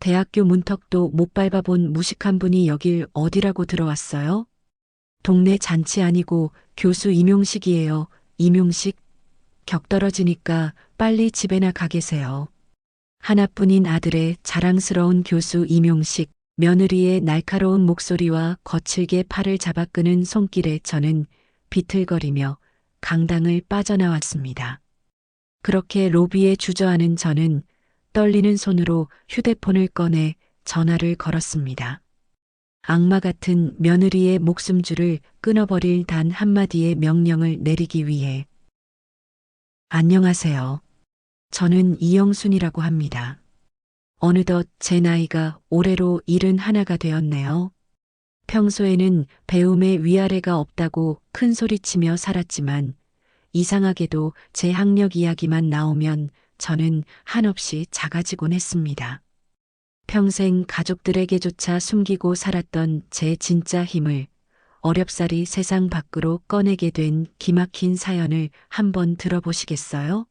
대학교 문턱도 못 밟아본 무식한 분이 여길 어디라고 들어왔어요? 동네 잔치 아니고 교수 임용식이에요. 임용식? 격 떨어지니까 빨리 집에나 가 계세요. 하나뿐인 아들의 자랑스러운 교수 임용식, 며느리의 날카로운 목소리와 거칠게 팔을 잡아 끄는 손길에 저는 비틀거리며 강당을 빠져나왔습니다. 그렇게 로비에 주저하는 저는 떨리는 손으로 휴대폰을 꺼내 전화를 걸었습니다. 악마 같은 며느리의 목숨줄을 끊어버릴 단 한마디의 명령을 내리기 위해. 안녕하세요. 저는 이영순이라고 합니다. 어느덧 제 나이가 올해로 71가 되었네요. 평소에는 배움에 위아래가 없다고 큰 소리치며 살았지만 이상하게도 제 학력 이야기만 나오면 저는 한없이 작아지곤 했습니다. 평생 가족들에게조차 숨기고 살았던 제 진짜 힘을 어렵사리 세상 밖으로 꺼내게 된 기막힌 사연을 한번 들어보시겠어요?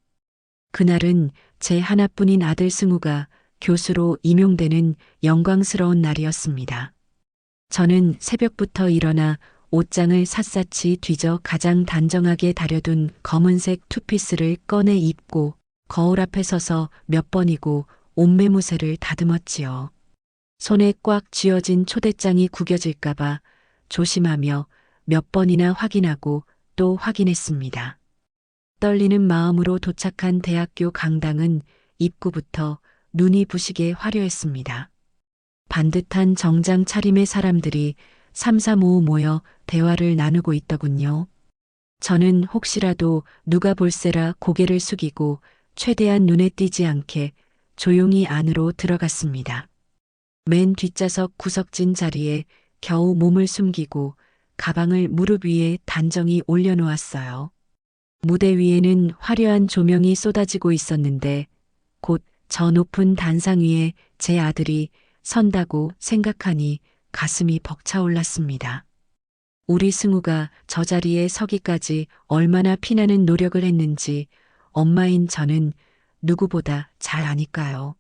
그날은 제 하나뿐인 아들 승우가 교수로 임용되는 영광스러운 날이었습니다. 저는 새벽부터 일어나 옷장을 샅샅이 뒤져 가장 단정하게 다려둔 검은색 투피스를 꺼내 입고 거울 앞에 서서 몇 번이고 옷매무새를 다듬었지요. 손에 꽉 쥐어진 초대장이 구겨질까봐 조심하며 몇 번이나 확인하고 또 확인했습니다. 떨리는 마음으로 도착한 대학교 강당은 입구부터 눈이 부시게 화려했습니다. 반듯한 정장 차림의 사람들이 삼삼오오 모여 대화를 나누고 있더군요. 저는 혹시라도 누가 볼세라 고개를 숙이고 최대한 눈에 띄지 않게 조용히 안으로 들어갔습니다. 맨 뒷좌석 구석진 자리에 겨우 몸을 숨기고 가방을 무릎 위에 단정히 올려놓았어요. 무대 위에는 화려한 조명이 쏟아지고 있었는데 곧 저 높은 단상 위에 제 아들이 선다고 생각하니 가슴이 벅차올랐습니다. 우리 승우가 저 자리에 서기까지 얼마나 피나는 노력을 했는지 엄마인 저는 누구보다 잘 아니까요.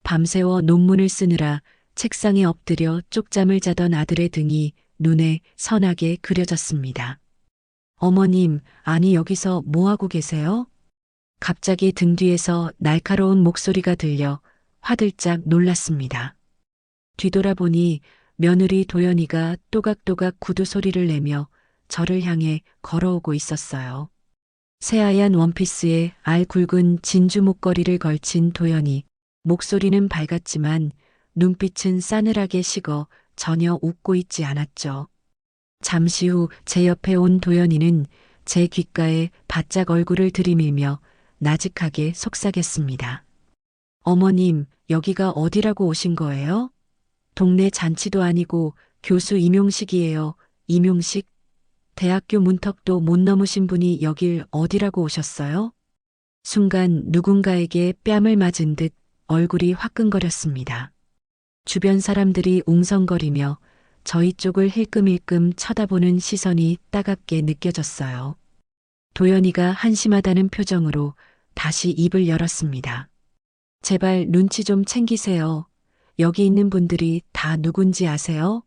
밤새워 논문을 쓰느라 책상에 엎드려 쪽잠을 자던 아들의 등이 눈에 선하게 그려졌습니다. 어머님, 아니 여기서 뭐하고 계세요? 갑자기 등 뒤에서 날카로운 목소리가 들려 화들짝 놀랐습니다. 뒤돌아보니 며느리 도연이가 또각또각 구두 소리를 내며 저를 향해 걸어오고 있었어요. 새하얀 원피스에 알 굵은 진주 목걸이를 걸친 도연이, 목소리는 밝았지만 눈빛은 싸늘하게 식어 전혀 웃고 있지 않았죠. 잠시 후 제 옆에 온 도연이는 제 귓가에 바짝 얼굴을 들이밀며 나직하게 속삭였습니다. 어머님, 여기가 어디라고 오신 거예요? 동네 잔치도 아니고 교수 임용식이에요. 임용식? 대학교 문턱도 못 넘으신 분이 여길 어디라고 오셨어요? 순간 누군가에게 뺨을 맞은 듯 얼굴이 화끈거렸습니다. 주변 사람들이 웅성거리며 저희 쪽을 힐끔힐끔 쳐다보는 시선이 따갑게 느껴졌어요. 도연이가 한심하다는 표정으로 다시 입을 열었습니다. 제발 눈치 좀 챙기세요. 여기 있는 분들이 다 누군지 아세요?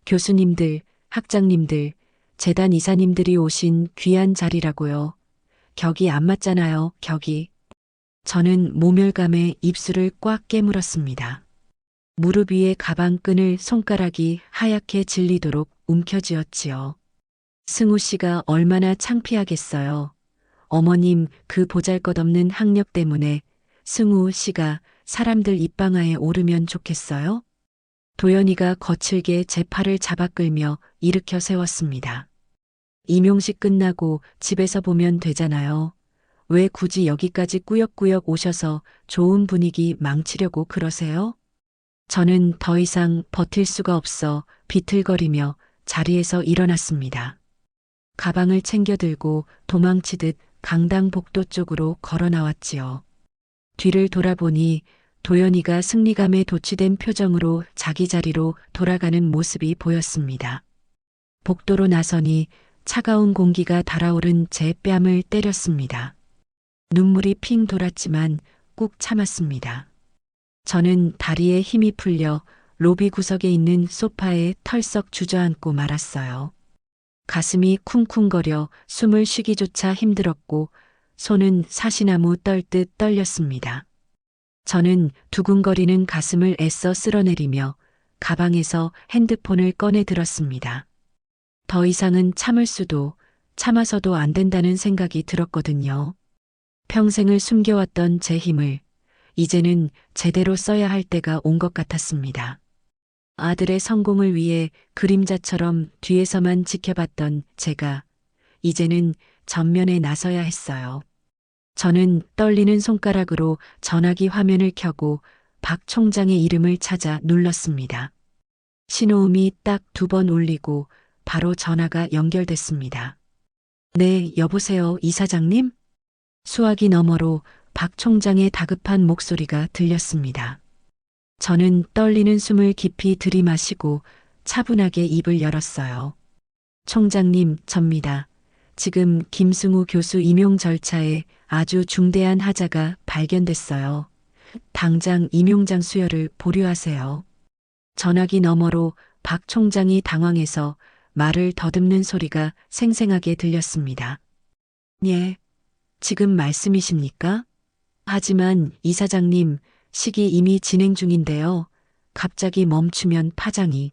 교수님들, 학장님들, 재단 이사님들이 오신 귀한 자리라고요. 격이 안 맞잖아요, 격이. 저는 모멸감에 입술을 꽉 깨물었습니다. 무릎 위에 가방끈을 손가락이 하얗게 질리도록 움켜쥐었지요. 승우 씨가 얼마나 창피하겠어요. 어머님 그 보잘것없는 학력 때문에 승우 씨가 사람들 입방아에 오르면 좋겠어요? 도연이가 거칠게 제 팔을 잡아 끌며 일으켜 세웠습니다. 임용식 끝나고 집에서 보면 되잖아요. 왜 굳이 여기까지 꾸역꾸역 오셔서 좋은 분위기 망치려고 그러세요? 저는 더 이상 버틸 수가 없어 비틀거리며 자리에서 일어났습니다. 가방을 챙겨 들고 도망치듯 강당 복도 쪽으로 걸어 나왔지요. 뒤를 돌아보니 도연이가 승리감에 도취된 표정으로 자기 자리로 돌아가는 모습이 보였습니다. 복도로 나서니 차가운 공기가 달아오른 제 뺨을 때렸습니다. 눈물이 핑 돌았지만 꾹 참았습니다. 저는 다리에 힘이 풀려 로비 구석에 있는 소파에 털썩 주저앉고 말았어요. 가슴이 쿵쿵거려 숨을 쉬기조차 힘들었고 손은 사시나무 떨듯 떨렸습니다. 저는 두근거리는 가슴을 애써 쓸어내리며 가방에서 핸드폰을 꺼내 들었습니다. 더 이상은 참을 수도 참아서도 안 된다는 생각이 들었거든요. 평생을 숨겨왔던 제 힘을 이제는 제대로 써야 할 때가 온 것 같았습니다. 아들의 성공을 위해 그림자처럼 뒤에서만 지켜봤던 제가 이제는 전면에 나서야 했어요. 저는 떨리는 손가락으로 전화기 화면을 켜고 박 총장의 이름을 찾아 눌렀습니다. 신호음이 딱 2번 울리고 바로 전화가 연결됐습니다. 네, 여보세요, 이사장님? 수화기 너머로 박 총장의 다급한 목소리가 들렸습니다. 저는 떨리는 숨을 깊이 들이마시고 차분하게 입을 열었어요. 총장님, 접니다. 지금 김승우 교수 임용 절차에 아주 중대한 하자가 발견됐어요. 당장 임용장 수여를 보류하세요. 전화기 너머로 박 총장이 당황해서 말을 더듬는 소리가 생생하게 들렸습니다. 예, 지금 말씀이십니까? 하지만 이사장님, 식이 이미 진행 중인데요. 갑자기 멈추면 파장이.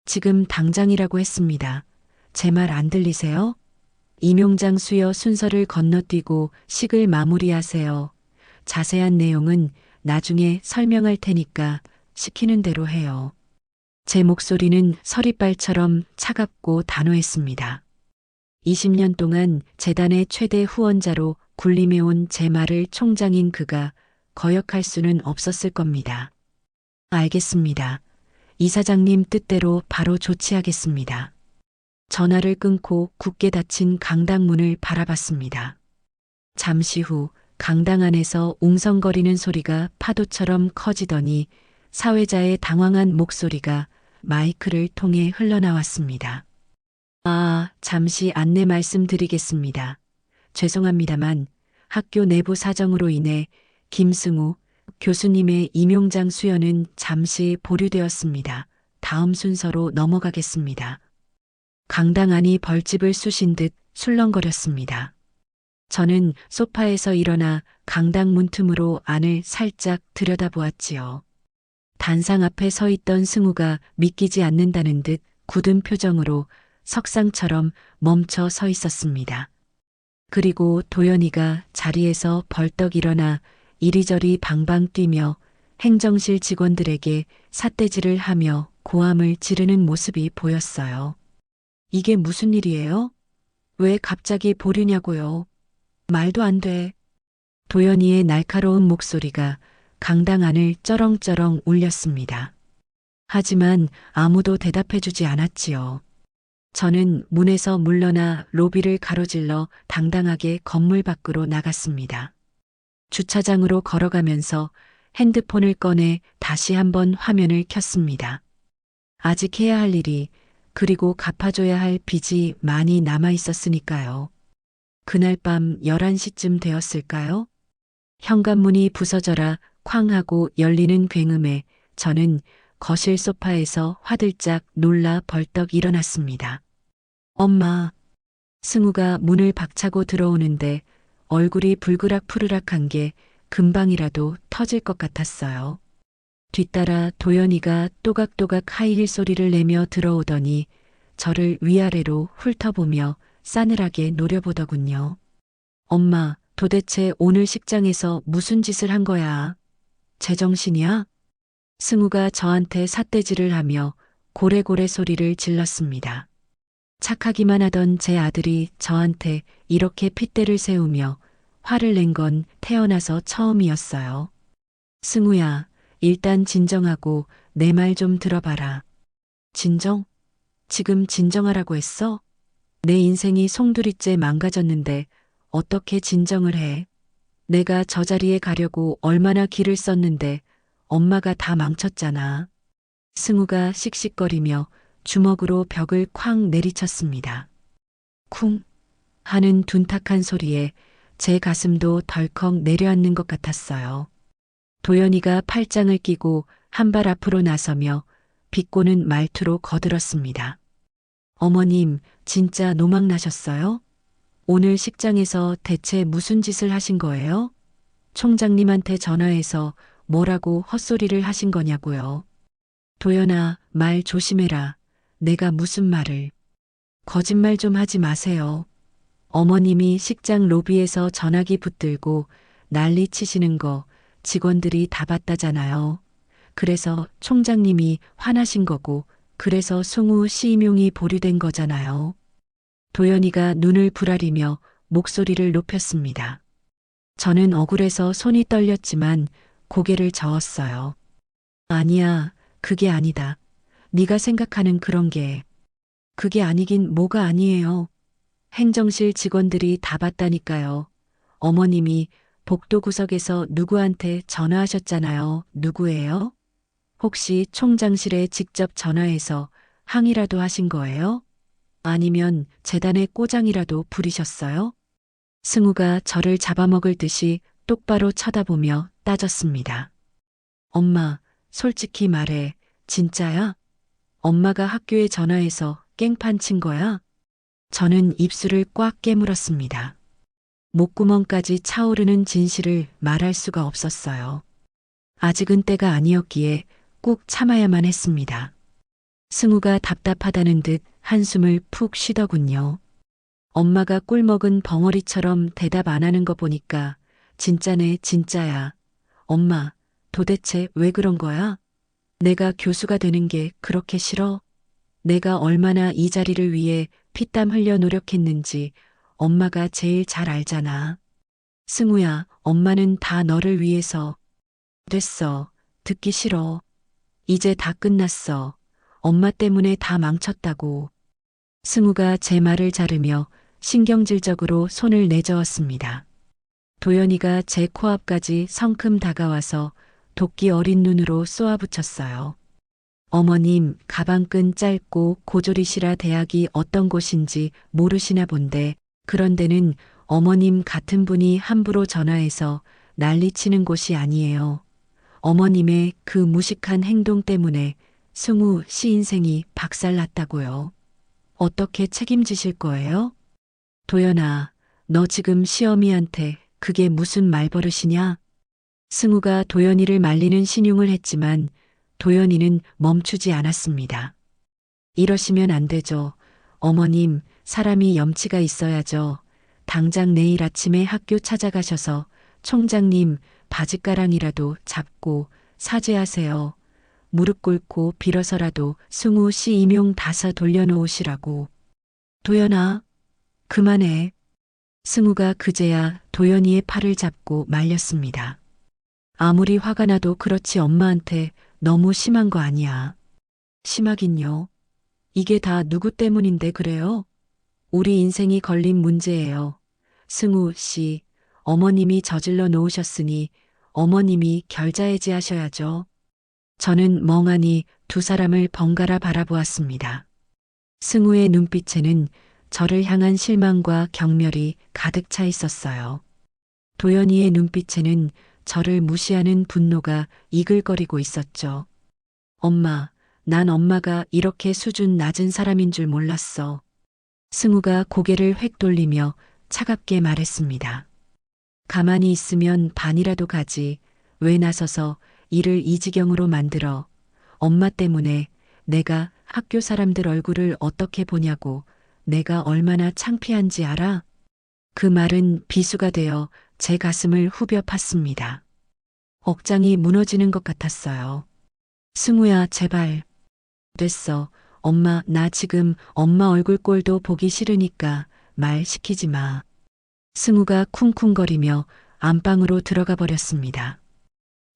지금 당장이라고 했습니다. 제 말 안 들리세요? 임용장 수여 순서를 건너뛰고 식을 마무리하세요. 자세한 내용은 나중에 설명할 테니까 시키는 대로 해요. 제 목소리는 서리발처럼 차갑고 단호했습니다. 20년 동안 재단의 최대 후원자로 군림해온 제 말을 총장인 그가 거역할 수는 없었을 겁니다. 알겠습니다. 이사장님 뜻대로 바로 조치하겠습니다. 전화를 끊고 굳게 닫힌 강당 문을 바라봤습니다. 잠시 후 강당 안에서 웅성거리는 소리가 파도처럼 커지더니 사회자의 당황한 목소리가 마이크를 통해 흘러나왔습니다. 잠시 안내 말씀드리겠습니다. 죄송합니다만 학교 내부 사정으로 인해 김승우 교수님의 임용장 수여는 잠시 보류되었습니다. 다음 순서로 넘어가겠습니다. 강당 안이 벌집을 쑤신 듯 술렁거렸습니다. 저는 소파에서 일어나 강당 문틈으로 안을 살짝 들여다보았지요. 단상 앞에 서 있던 승우가 믿기지 않는다는 듯 굳은 표정으로 석상처럼 멈춰 서 있었습니다. 그리고 도연이가 자리에서 벌떡 일어나 이리저리 방방 뛰며 행정실 직원들에게 삿대질을 하며 고함을 지르는 모습이 보였어요. 이게 무슨 일이에요? 왜 갑자기 보류냐고요? 말도 안 돼. 도연이의 날카로운 목소리가 강당 안을 쩌렁쩌렁 울렸습니다. 하지만 아무도 대답해주지 않았지요. 저는 문에서 물러나 로비를 가로질러 당당하게 건물 밖으로 나갔습니다. 주차장으로 걸어가면서 핸드폰을 꺼내 다시 한번 화면을 켰습니다. 아직 해야 할 일이 그리고 갚아줘야 할 빚이 많이 남아 있었으니까요. 그날 밤 11시쯤 되었을까요? 현관문이 부서져라 쾅 하고 열리는 굉음에 저는 거실 소파에서 화들짝 놀라 벌떡 일어났습니다. 엄마. 승우가 문을 박차고 들어오는데 얼굴이 불그락푸르락한 게 금방이라도 터질 것 같았어요. 뒤따라 도연이가 또각또각 하이힐 소리를 내며 들어오더니 저를 위아래로 훑어보며 싸늘하게 노려보더군요. 엄마, 도대체 오늘 식장에서 무슨 짓을 한 거야? 제정신이야? 승우가 저한테 삿대질을 하며 고래고래 소리를 질렀습니다. 착하기만 하던 제 아들이 저한테 이렇게 핏대를 세우며 화를 낸 건 태어나서 처음이었어요. 승우야, 일단 진정하고 내 말 좀 들어봐라. 진정? 지금 진정하라고 했어? 내 인생이 송두리째 망가졌는데 어떻게 진정을 해? 내가 저 자리에 가려고 얼마나 기를 썼는데 엄마가 다 망쳤잖아. 승우가 씩씩거리며 주먹으로 벽을 쾅 내리쳤습니다. 쿵 하는 둔탁한 소리에 제 가슴도 덜컥 내려앉는 것 같았어요. 도연이가 팔짱을 끼고 한 발 앞으로 나서며 비꼬는 말투로 거들었습니다. 어머님, 진짜 노망 나셨어요? 오늘 식장에서 대체 무슨 짓을 하신 거예요? 총장님한테 전화해서 뭐라고 헛소리를 하신 거냐고요. 도연아, 말 조심해라. 내가 무슨 말을. 거짓말 좀 하지 마세요. 어머님이 식장 로비에서 전화기 붙들고 난리 치시는 거 직원들이 다 봤다잖아요. 그래서 총장님이 화나신 거고, 그래서 송우 시임용이 보류된 거잖아요. 도연이가 눈을 부라리며 목소리를 높였습니다. 저는 억울해서 손이 떨렸지만 고개를 저었어요. 아니야, 그게 아니다. 네가 생각하는 그런 게. 그게 아니긴 뭐가 아니에요. 행정실 직원들이 다 봤다니까요. 어머님이 복도 구석에서 누구한테 전화하셨잖아요. 누구예요? 혹시 총장실에 직접 전화해서 항의라도 하신 거예요? 아니면 재단에 꼬장이라도 부리셨어요? 승우가 저를 잡아먹을 듯이 똑바로 쳐다보며 따졌습니다. 엄마, 솔직히 말해. 진짜야? 엄마가 학교에 전화해서 깽판 친 거야? 저는 입술을 꽉 깨물었습니다. 목구멍까지 차오르는 진실을 말할 수가 없었어요. 아직은 때가 아니었기에 꾹 참아야만 했습니다. 승우가 답답하다는 듯 한숨을 푹 쉬더군요. 엄마가 꿀 먹은 벙어리처럼 대답 안 하는 거 보니까 진짜네, 진짜야. 엄마, 도대체 왜 그런 거야? 내가 교수가 되는 게 그렇게 싫어? 내가 얼마나 이 자리를 위해 피땀 흘려 노력했는지 엄마가 제일 잘 알잖아. 승우야, 엄마는 다 너를 위해서. 됐어. 듣기 싫어. 이제 다 끝났어. 엄마 때문에 다 망쳤다고. 승우가 제 말을 자르며 신경질적으로 손을 내저었습니다. 도연이가 제 코앞까지 성큼 다가와서 도끼 어린 눈으로 쏘아붙였어요. 어머님, 가방끈 짧고 고조리시라 대학이 어떤 곳인지 모르시나 본데, 그런 데는 어머님 같은 분이 함부로 전화해서 난리치는 곳이 아니에요. 어머님의 그 무식한 행동 때문에 승우 씨 인생이 박살났다고요. 어떻게 책임지실 거예요? 도연아, 너 지금 시어미한테 그게 무슨 말버릇이냐? 승우가 도연이를 말리는 신용을 했지만 도연이는 멈추지 않았습니다. 이러시면 안 되죠. 어머님, 사람이 염치가 있어야죠. 당장 내일 아침에 학교 찾아가셔서 총장님 바짓가랑이라도 잡고 사죄하세요. 무릎 꿇고 빌어서라도 승우 씨 임용 다사 돌려놓으시라고. 도연아, 그만해. 승우가 그제야 도연이의 팔을 잡고 말렸습니다. 아무리 화가 나도 그렇지 엄마한테 너무 심한 거 아니야. 심하긴요. 이게 다 누구 때문인데 그래요? 우리 인생이 걸린 문제예요. 승우 씨, 어머님이 저질러 놓으셨으니 어머님이 결자해지하셔야죠. 저는 멍하니 두 사람을 번갈아 바라보았습니다. 승우의 눈빛에는 저를 향한 실망과 경멸이 가득 차 있었어요. 도연이의 눈빛에는 저를 무시하는 분노가 이글거리고 있었죠. 엄마, 난 엄마가 이렇게 수준 낮은 사람인 줄 몰랐어. 승우가 고개를 획 돌리며 차갑게 말했습니다. 가만히 있으면 반이라도 가지. 왜 나서서 일을 이 지경으로 만들어. 엄마 때문에 내가 학교 사람들 얼굴을 어떻게 보냐고. 내가 얼마나 창피한지 알아? 그 말은 비수가 되어 제 가슴을 후벼 팠습니다. 억장이 무너지는 것 같았어요. 승우야, 제발. 됐어. 엄마, 나 지금 엄마 얼굴 꼴도 보기 싫으니까 말 시키지 마. 승우가 쿵쿵거리며 안방으로 들어가 버렸습니다.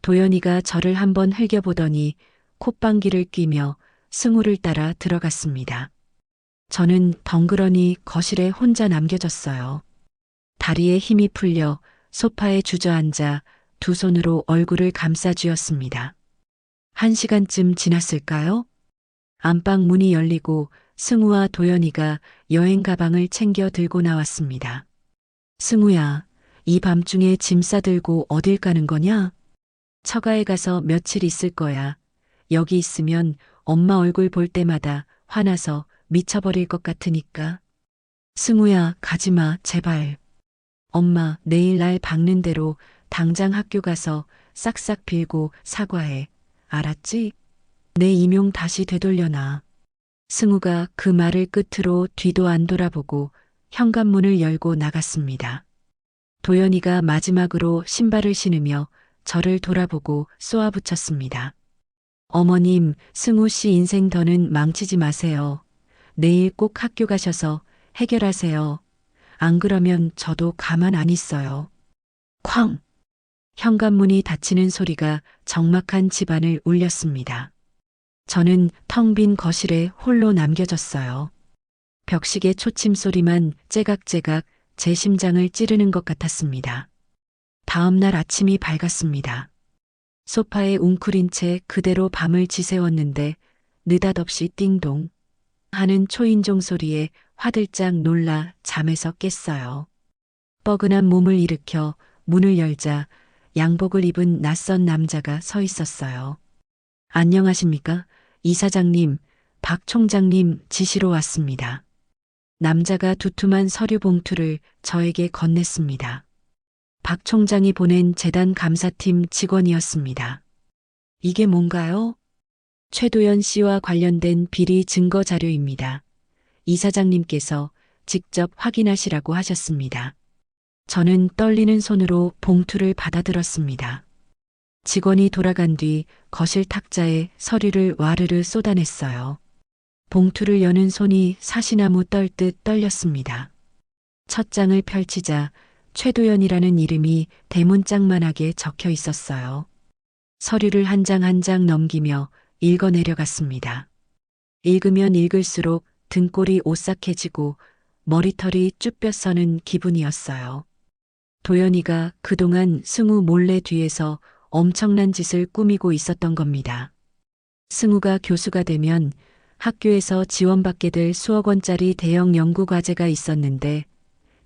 도연이가 저를 한번 흘겨보더니 콧방귀를 뀌며 승우를 따라 들어갔습니다. 저는 덩그러니 거실에 혼자 남겨졌어요. 다리에 힘이 풀려 소파에 주저앉아 두 손으로 얼굴을 감싸쥐었습니다. 1시간쯤 지났을까요? 안방 문이 열리고 승우와 도연이가 여행 가방을 챙겨 들고 나왔습니다. 승우야, 이 밤중에 짐 싸들고 어딜 가는 거냐? 처가에 가서 며칠 있을 거야. 여기 있으면 엄마 얼굴 볼 때마다 화나서 미쳐버릴 것 같으니까. 승우야, 가지마, 제발. 엄마, 내일 날 박는 대로 당장 학교 가서 싹싹 빌고 사과해. 알았지? 내 임용 다시 되돌려놔. 승우가 그 말을 끝으로 뒤도 안 돌아보고 현관문을 열고 나갔습니다. 도연이가 마지막으로 신발을 신으며 저를 돌아보고 쏘아붙였습니다. 어머님, 승우 씨 인생 더는 망치지 마세요. 내일 꼭 학교 가셔서 해결하세요. 안 그러면 저도 가만 안 있어요. 쾅! 현관문이 닫히는 소리가 적막한 집안을 울렸습니다. 저는 텅 빈 거실에 홀로 남겨졌어요. 벽시계 초침 소리만 째각째각 제 심장을 찌르는 것 같았습니다. 다음 날 아침이 밝았습니다. 소파에 웅크린 채 그대로 밤을 지새웠는데 느닷없이 띵동 하는 초인종 소리에 화들짝 놀라 잠에서 깼어요. 뻐근한 몸을 일으켜 문을 열자 양복을 입은 낯선 남자가 서 있었어요. 안녕하십니까? 이사장님, 박 총장님 지시로 왔습니다. 남자가 두툼한 서류 봉투를 저에게 건넸습니다. 박 총장이 보낸 재단 감사팀 직원이었습니다. 이게 뭔가요? 최도연 씨와 관련된 비리 증거 자료입니다. 이사장님께서 직접 확인하시라고 하셨습니다. 저는 떨리는 손으로 봉투를 받아들었습니다. 직원이 돌아간 뒤 거실 탁자에 서류를 와르르 쏟아냈어요. 봉투를 여는 손이 사시나무 떨듯 떨렸습니다. 첫 장을 펼치자 최도연이라는 이름이 대문짝만하게 적혀 있었어요. 서류를 한 장 한 장 넘기며 읽어 내려갔습니다. 읽으면 읽을수록 등골이 오싹해지고 머리털이 쭈뼛서는 기분이었어요. 도연이가 그동안 승우 몰래 뒤에서 엄청난 짓을 꾸미고 있었던 겁니다. 승우가 교수가 되면 학교에서 지원받게 될 수억 원짜리 대형 연구 과제가 있었는데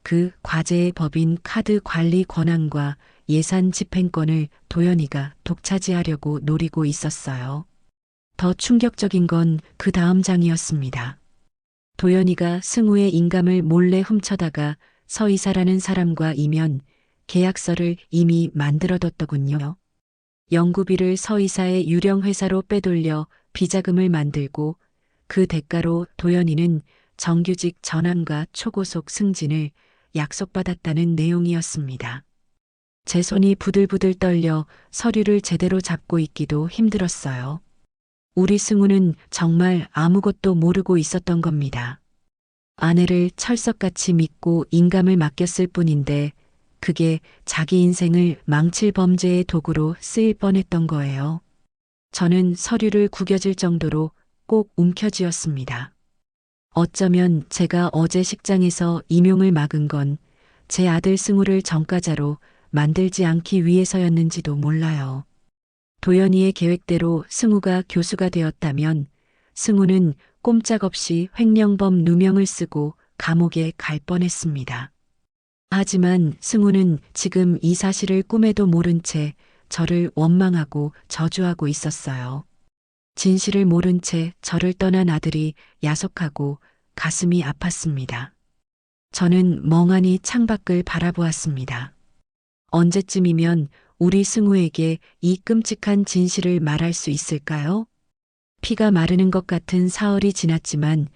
그 과제의 법인 카드 관리 권한과 예산 집행권을 도연이가 독차지하려고 노리고 있었어요. 더 충격적인 건 그 다음 장이었습니다. 도연이가 승우의 인감을 몰래 훔쳐다가 서이사라는 사람과 이면 계약서를 이미 만들어뒀더군요. 연구비를 서이사의 유령 회사로 빼돌려 비자금을 만들고 그 대가로 도연이는 정규직 전환과 초고속 승진을 약속받았다는 내용이었습니다. 제 손이 부들부들 떨려 서류를 제대로 잡고 있기도 힘들었어요. 우리 승우는 정말 아무것도 모르고 있었던 겁니다. 아내를 철석같이 믿고 인감을 맡겼을 뿐인데 그게 자기 인생을 망칠 범죄의 도구로 쓰일 뻔했던 거예요. 저는 서류를 구겨질 정도로 꼭 움켜쥐었습니다. 어쩌면 제가 어제 식장에서 임용을 막은 건 제 아들 승우를 전과자로 만들지 않기 위해서였는지도 몰라요. 도연이의 계획대로 승우가 교수가 되었다면 승우는 꼼짝없이 횡령범 누명을 쓰고 감옥에 갈 뻔했습니다. 하지만 승우는 지금 이 사실을 꿈에도 모른 채 저를 원망하고 저주하고 있었어요. 진실을 모른 채 저를 떠난 아들이 야속하고 가슴이 아팠습니다. 저는 멍하니 창밖을 바라보았습니다. 언제쯤이면 우리 승우에게 이 끔찍한 진실을 말할 수 있을까요? 피가 마르는 것 같은 사흘이 지났지만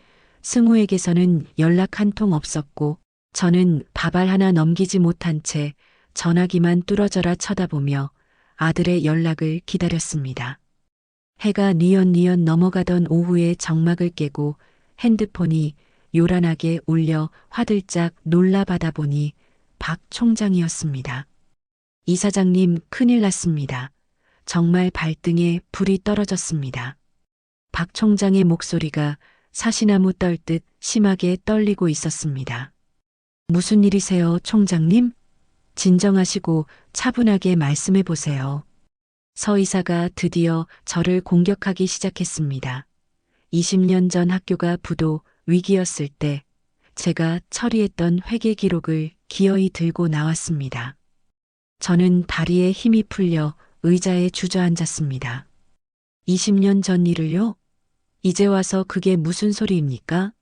승우에게서는 연락 한 통 없었고 저는 밥알 하나 넘기지 못한 채 전화기만 뚫어져라 쳐다보며 아들의 연락을 기다렸습니다. 해가 뉘엿뉘엿 넘어가던 오후에 정막을 깨고 핸드폰이 요란하게 울려 화들짝 놀라 받아보니 박 총장이었습니다. 이사장님, 큰일 났습니다. 정말 발등에 불이 떨어졌습니다. 박 총장의 목소리가 사시나무 떨듯 심하게 떨리고 있었습니다. 무슨 일이세요, 총장님? 진정하시고 차분하게 말씀해 보세요. 서 이사가 드디어 저를 공격하기 시작했습니다. 20년 전 학교가 부도 위기였을 때 제가 처리했던 회계 기록을 기어이 들고 나왔습니다. 저는 다리에 힘이 풀려 의자에 주저앉았습니다. 20년 전 일을요? 이제 와서 그게 무슨 소리입니까?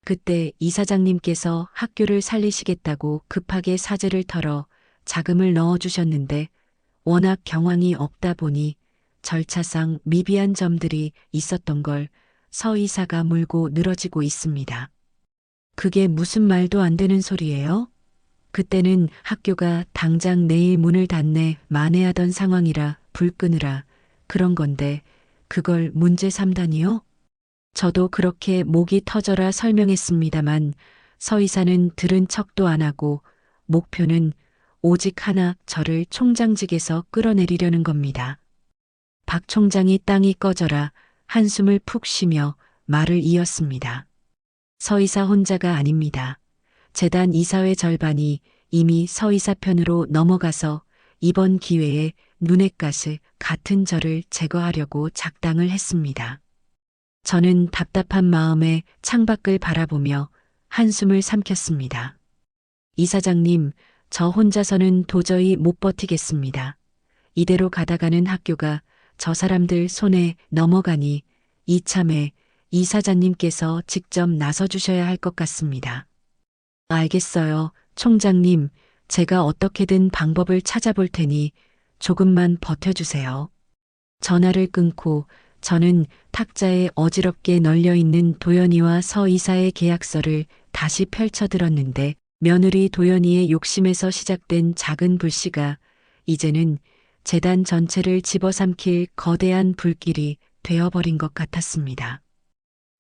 그때 이사장님께서 학교를 살리시겠다고 급하게 사재를 털어 자금을 넣어주셨는데 워낙 경황이 없다 보니 절차상 미비한 점들이 있었던 걸 서 이사가 물고 늘어지고 있습니다. 그게 무슨 말도 안 되는 소리예요? 그때는 학교가 당장 내일 문을 닫네 만회하던 상황이라 불 끄느라 그런 건데 그걸 문제 삼다니요? 저도 그렇게 목이 터져라 설명했습니다만 서 이사는 들은 척도 안 하고 목표는 오직 하나 저를 총장직에서 끌어내리려는 겁니다. 박 총장이 땅이 꺼져라 한숨을 푹 쉬며 말을 이었습니다. 서 이사 혼자가 아닙니다. 재단 이사회 절반이 이미 서 이사 편으로 넘어가서 이번 기회에 눈엣 가시 같은 저를 제거하려고 작당을 했습니다. 저는 답답한 마음에 창밖을 바라보며 한숨을 삼켰습니다. 이사장님, 저 혼자서는 도저히 못 버티겠습니다. 이대로 가다가는 학교가 저 사람들 손에 넘어가니 이참에 이사장님께서 직접 나서주셔야 할 것 같습니다. 알겠어요, 총장님. 제가 어떻게든 방법을 찾아볼 테니 조금만 버텨주세요. 전화를 끊고 저는 탁자에 어지럽게 널려있는 도연이와 서 이사의 계약서를 다시 펼쳐들었는데 며느리 도연이의 욕심에서 시작된 작은 불씨가 이제는 재단 전체를 집어삼킬 거대한 불길이 되어버린 것 같았습니다.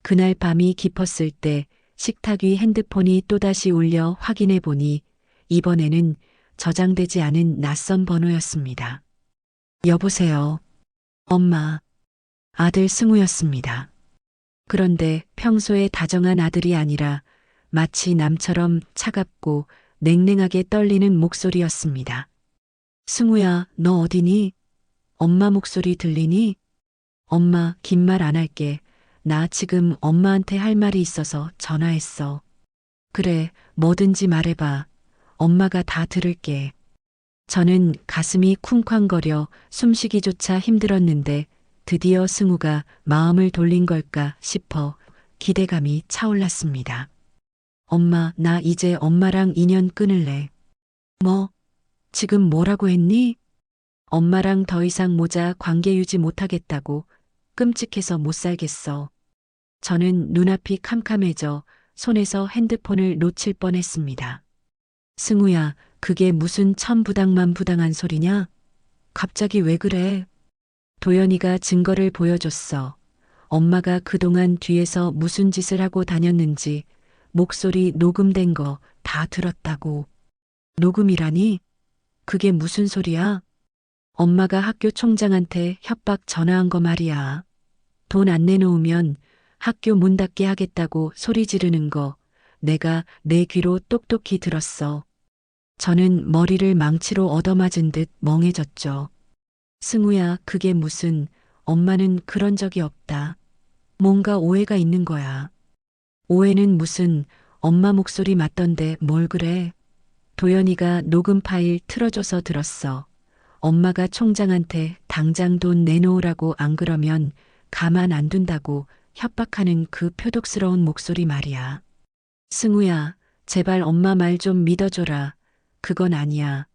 그날 밤이 깊었을 때 식탁 위 핸드폰이 또다시 울려 확인해 보니 이번에는 저장되지 않은 낯선 번호였습니다. 여보세요. 엄마. 아들 승우였습니다. 그런데 평소에 다정한 아들이 아니라 마치 남처럼 차갑고 냉랭하게 떨리는 목소리였습니다. 승우야, 너 어디니? 엄마 목소리 들리니? 엄마, 긴 말 안 할게. 나 지금 엄마한테 할 말이 있어서 전화했어. 그래, 뭐든지 말해봐. 엄마가 다 들을게. 저는 가슴이 쿵쾅거려 숨쉬기조차 힘들었는데 드디어 승우가 마음을 돌린 걸까 싶어 기대감이 차올랐습니다. 엄마, 나 이제 엄마랑 인연 끊을래. 뭐? 지금 뭐라고 했니? 엄마랑 더 이상 모자 관계 유지 못하겠다고. 끔찍해서 못 살겠어. 저는 눈앞이 캄캄해져 손에서 핸드폰을 놓칠 뻔했습니다. 승우야, 그게 무슨 천부당만부당한 소리냐? 갑자기 왜 그래? 도연이가 증거를 보여줬어. 엄마가 그동안 뒤에서 무슨 짓을 하고 다녔는지 목소리 녹음된 거 다 들었다고. 녹음이라니? 그게 무슨 소리야? 엄마가 학교 총장한테 협박 전화한 거 말이야. 돈 안 내놓으면 학교 문 닫게 하겠다고 소리 지르는 거 내가 내 귀로 똑똑히 들었어. 저는 머리를 망치로 얻어맞은 듯 멍해졌죠. 승우야, 그게 무슨, 엄마는 그런 적이 없다. 뭔가 오해가 있는 거야. 오해는 무슨, 엄마 목소리 맞던데 뭘 그래? 도연이가 녹음 파일 틀어줘서 들었어. 엄마가 총장한테 당장 돈 내놓으라고 안 그러면 가만 안 둔다고 협박하는 그 표독스러운 목소리 말이야. 승우야, 제발 엄마 말 좀 믿어줘라. 그건 아니야.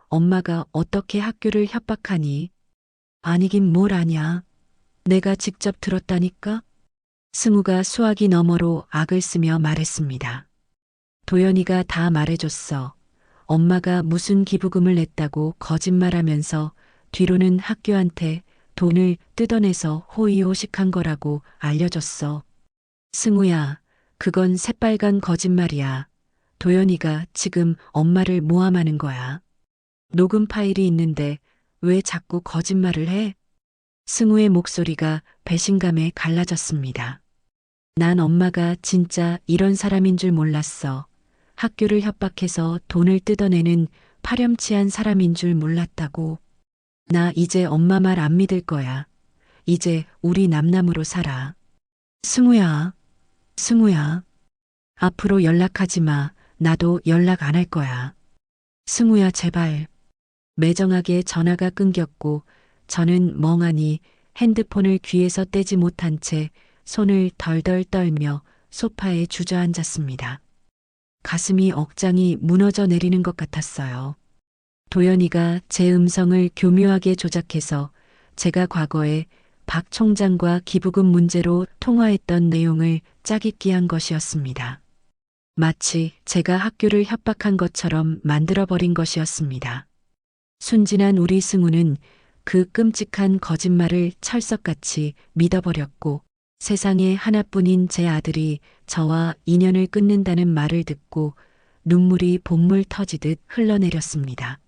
엄마가 어떻게 학교를 협박하니? 아니긴 뭘 아냐. 내가 직접 들었다니까? 승우가 수화기 너머로 악을 쓰며 말했습니다. 도연이가 다 말해줬어. 엄마가 무슨 기부금을 냈다고 거짓말하면서 뒤로는 학교한테 돈을 뜯어내서 호의호식한 거라고 알려줬어. 승우야, 그건 새빨간 거짓말이야. 도연이가 지금 엄마를 모함하는 거야. 녹음 파일이 있는데 왜 자꾸 거짓말을 해? 승우의 목소리가 배신감에 갈라졌습니다. 난 엄마가 진짜 이런 사람인 줄 몰랐어. 학교를 협박해서 돈을 뜯어내는 파렴치한 사람인 줄 몰랐다고. 나 이제 엄마 말 안 믿을 거야. 이제 우리 남남으로 살아. 승우야, 승우야. 앞으로 연락하지 마. 나도 연락 안 할 거야. 승우야, 제발. 매정하게 전화가 끊겼고 저는 멍하니 핸드폰을 귀에서 떼지 못한 채 손을 덜덜 떨며 소파에 주저앉았습니다. 가슴이 억장이 무너져 내리는 것 같았어요. 도연이가 제 음성을 교묘하게 조작해서 제가 과거에 박 총장과 기부금 문제로 통화했던 내용을 짜깁기 한 것이었습니다. 마치 제가 학교를 협박한 것처럼 만들어버린 것이었습니다. 순진한 우리 승우는 그 끔찍한 거짓말을 철석같이 믿어버렸고 세상에 하나뿐인 제 아들이 저와 인연을 끊는다는 말을 듣고 눈물이 본물 터지듯 흘러내렸습니다.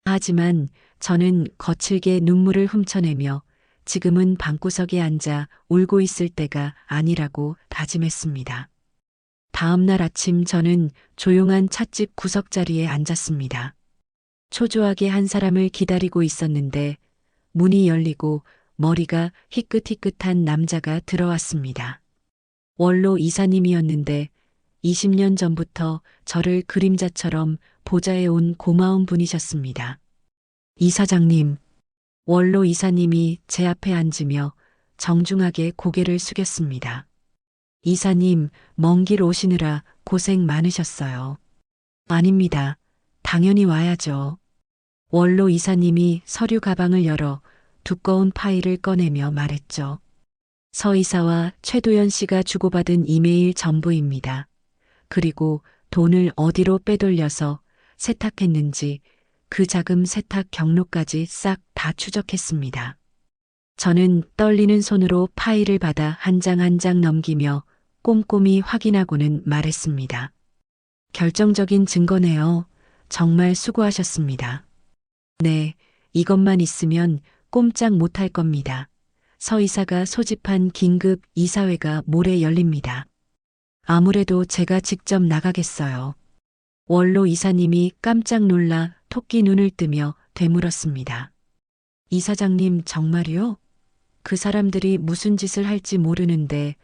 하지만 저는 거칠게 눈물을 훔쳐내며 지금은 방구석에 앉아 울고 있을 때가 아니라고 다짐했습니다. 다음 날 아침 저는 조용한 찻집 구석자리에 앉았습니다. 초조하게 한 사람을 기다리고 있었는데 문이 열리고 머리가 희끗희끗한 남자가 들어왔습니다. 원로 이사님이었는데 20년 전부터 저를 그림자처럼 보좌해 온 고마운 분이셨습니다. 이사장님, 원로 이사님이 제 앞에 앉으며 정중하게 고개를 숙였습니다. 이사님, 먼 길 오시느라 고생 많으셨어요. 아닙니다. 당연히 와야죠. 원로 이사님이 서류 가방을 열어 두꺼운 파일을 꺼내며 말했죠. 서 이사와 최도연 씨가 주고받은 이메일 전부입니다. 그리고 돈을 어디로 빼돌려서 세탁했는지 그 자금 세탁 경로까지 싹 다 추적했습니다. 저는 떨리는 손으로 파일을 받아 한 장 한 장 넘기며 꼼꼼히 확인하고는 말했습니다. 결정적인 증거네요. 정말 수고하셨습니다. 네, 이것만 있으면 꼼짝 못할 겁니다. 서 이사가 소집한 긴급 이사회가 모레 열립니다. 아무래도 제가 직접 나가겠어요. 원로 이사님이 깜짝 놀라 토끼 눈을 뜨며 되물었습니다. 이사장님 정말요? 그 사람들이 무슨 짓을 할지 모르는데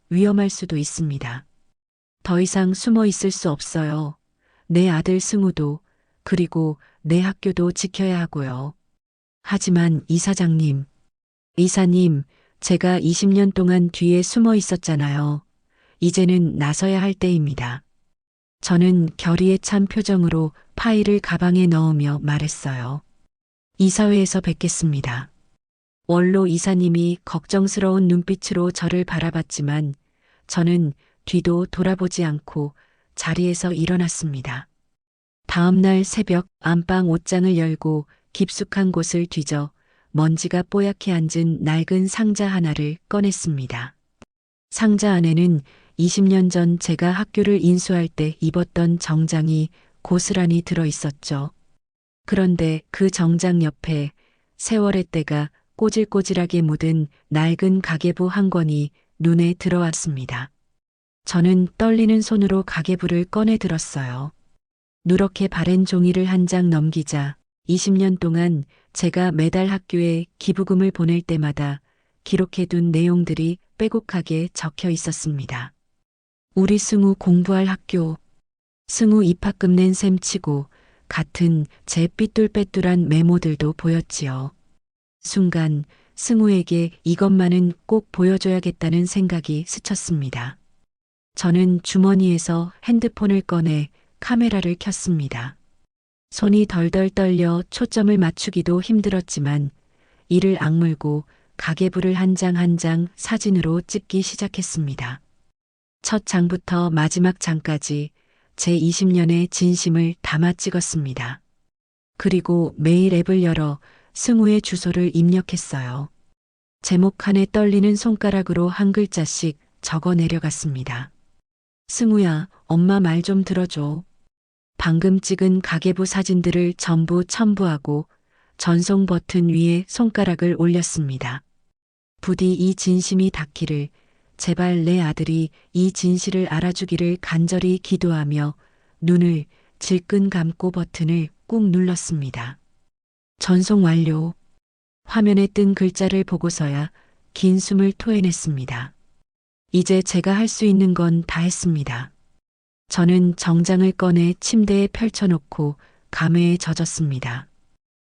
위험할 수도 있습니다. 더 이상 숨어 있을 수 없어요. 내 아들 승우도 그리고 내 학교도 지켜야 하고요. 하지만 이사장님, 이사님, 제가 20년 동안 뒤에 숨어 있었잖아요. 이제는 나서야 할 때입니다. 저는 결의에 찬 표정으로 파일을 가방에 넣으며 말했어요. 이사회에서 뵙겠습니다. 원로 이사님이 걱정스러운 눈빛으로 저를 바라봤지만 저는 뒤도 돌아보지 않고 자리에서 일어났습니다. 다음 날 새벽 안방 옷장을 열고 깊숙한 곳을 뒤져 먼지가 뽀얗게 앉은 낡은 상자 하나를 꺼냈습니다. 상자 안에는 20년 전 제가 학교를 인수할 때 입었던 정장이 고스란히 들어 있었죠. 그런데 그 정장 옆에 세월의 때가 꼬질꼬질하게 묻은 낡은 가계부 한 권이 눈에 들어왔습니다. 저는 떨리는 손으로 가계부를 꺼내 들었어요. 누렇게 바랜 종이를 한 장 넘기자 20년 동안 제가 매달 학교에 기부금을 보낼 때마다 기록해둔 내용들이 빼곡하게 적혀 있었습니다. 우리 승우 공부할 학교, 승우 입학금 낸 셈 치고 같은 제 삐뚤빼뚤한 메모들도 보였지요. 순간 승우에게 이것만은 꼭 보여줘야겠다는 생각이 스쳤습니다. 저는 주머니에서 핸드폰을 꺼내 카메라를 켰습니다. 손이 덜덜 떨려 초점을 맞추기도 힘들었지만 이를 악물고 가계부를 한 장 한 장 사진으로 찍기 시작했습니다. 첫 장부터 마지막 장까지 제 20년의 진심을 담아 찍었습니다. 그리고 메일 앱을 열어 승우의 주소를 입력했어요. 제목 칸에 떨리는 손가락으로 한 글자씩 적어 내려갔습니다. 승우야, 엄마 말 좀 들어줘. 방금 찍은 가계부 사진들을 전부 첨부하고 전송 버튼 위에 손가락을 올렸습니다. 부디 이 진심이 닿기를, 제발 내 아들이 이 진실을 알아주기를 간절히 기도하며 눈을 질끈 감고 버튼을 꾹 눌렀습니다. 전송 완료. 화면에 뜬 글자를 보고서야 긴 숨을 토해냈습니다. 이제 제가 할 수 있는 건 다 했습니다. 저는 정장을 꺼내 침대에 펼쳐놓고 감회에 젖었습니다.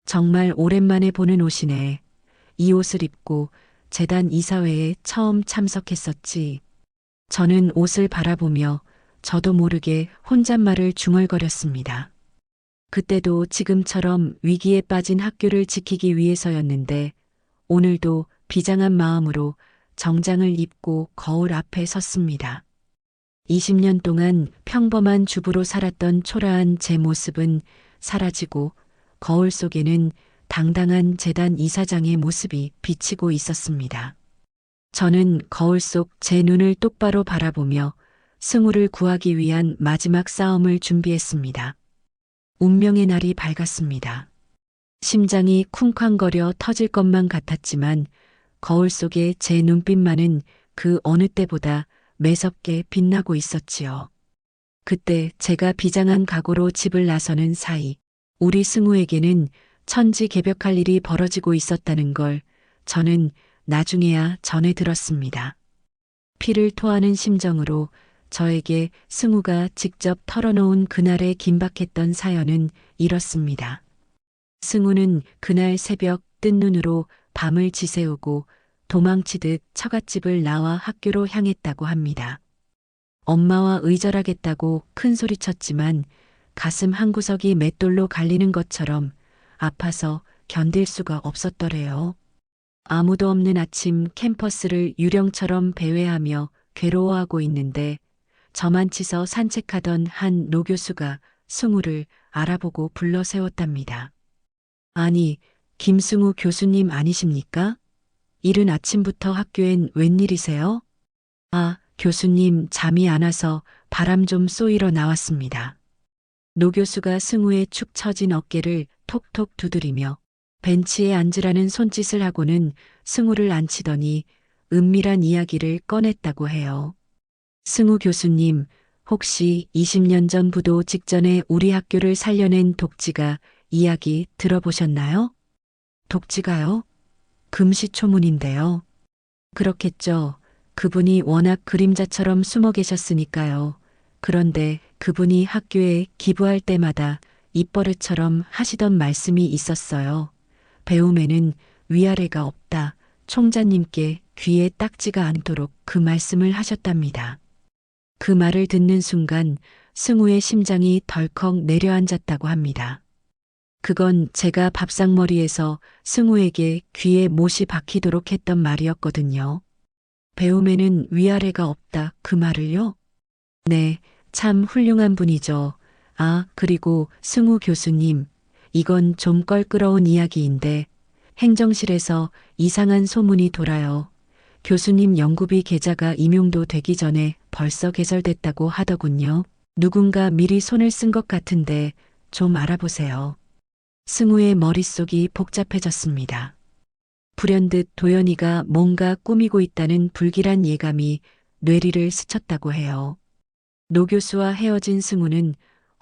정말 오랜만에 보는 옷이네. 이 옷을 입고 재단 이사회에 처음 참석했었지. 저는 옷을 바라보며 저도 모르게 혼잣말을 중얼거렸습니다. 그때도 지금처럼 위기에 빠진 학교를 지키기 위해서였는데 오늘도 비장한 마음으로 정장을 입고 거울 앞에 섰습니다. 20년 동안 평범한 주부로 살았던 초라한 제 모습은 사라지고 거울 속에는 당당한 재단 이사장의 모습이 비치고 있었습니다. 저는 거울 속 제 눈을 똑바로 바라보며 승우를 구하기 위한 마지막 싸움을 준비했습니다. 운명의 날이 밝았습니다. 심장이 쿵쾅거려 터질 것만 같았지만 거울 속의 제 눈빛만은 그 어느 때보다 매섭게 빛나고 있었지요. 그때 제가 비장한 각오로 집을 나서는 사이 우리 승우에게는 천지개벽할 일이 벌어지고 있었다는 걸 저는 나중에야 전해 들었습니다. 피를 토하는 심정으로 저에게 승우가 직접 털어놓은 그날의 긴박했던 사연은 이렇습니다. 승우는 그날 새벽 뜬 눈으로 밤을 지새우고 도망치듯 처갓집을 나와 학교로 향했다고 합니다. 엄마와 의절하겠다고 큰 소리쳤지만 가슴 한구석이 맷돌로 갈리는 것처럼 아파서 견딜 수가 없었더래요. 아무도 없는 아침 캠퍼스를 유령처럼 배회하며 괴로워하고 있는데 저만치서 산책하던 한 노교수가 승우를 알아보고 불러 세웠답니다. 아니, 김승우 교수님 아니십니까? 이른 아침부터 학교엔 웬일이세요? 아, 교수님 잠이 안 와서 바람 좀 쏘이러 나왔습니다. 노교수가 승우의 축 처진 어깨를 톡톡 두드리며 벤치에 앉으라는 손짓을 하고는 승우를 앉히더니 은밀한 이야기를 꺼냈다고 해요. 승우 교수님, 혹시 20년 전 부도 직전에 우리 학교를 살려낸 독지가 이야기 들어보셨나요? 독지가요? 금시초문인데요. 그렇겠죠. 그분이 워낙 그림자처럼 숨어 계셨으니까요. 그런데 그분이 학교에 기부할 때마다 입버릇처럼 하시던 말씀이 있었어요. 배움에는 위아래가 없다. 총자님께 귀에 딱지가 않도록 그 말씀을 하셨답니다. 그 말을 듣는 순간 승우의 심장이 덜컥 내려앉았다고 합니다. 그건 제가 밥상머리에서 승우에게 귀에 못이 박히도록 했던 말이었거든요. 배움에는 위아래가 없다 그 말을요? 네, 참 훌륭한 분이죠. 아, 그리고 승우 교수님, 이건 좀 껄끄러운 이야기인데 행정실에서 이상한 소문이 돌아요. 교수님 연구비 계좌가 임용도 되기 전에 벌써 개설됐다고 하더군요. 누군가 미리 손을 쓴 것 같은데 좀 알아보세요. 승우의 머릿속이 복잡해졌습니다. 불현듯 도연이가 뭔가 꾸미고 있다는 불길한 예감이 뇌리를 스쳤다고 해요. 노 교수와 헤어진 승우는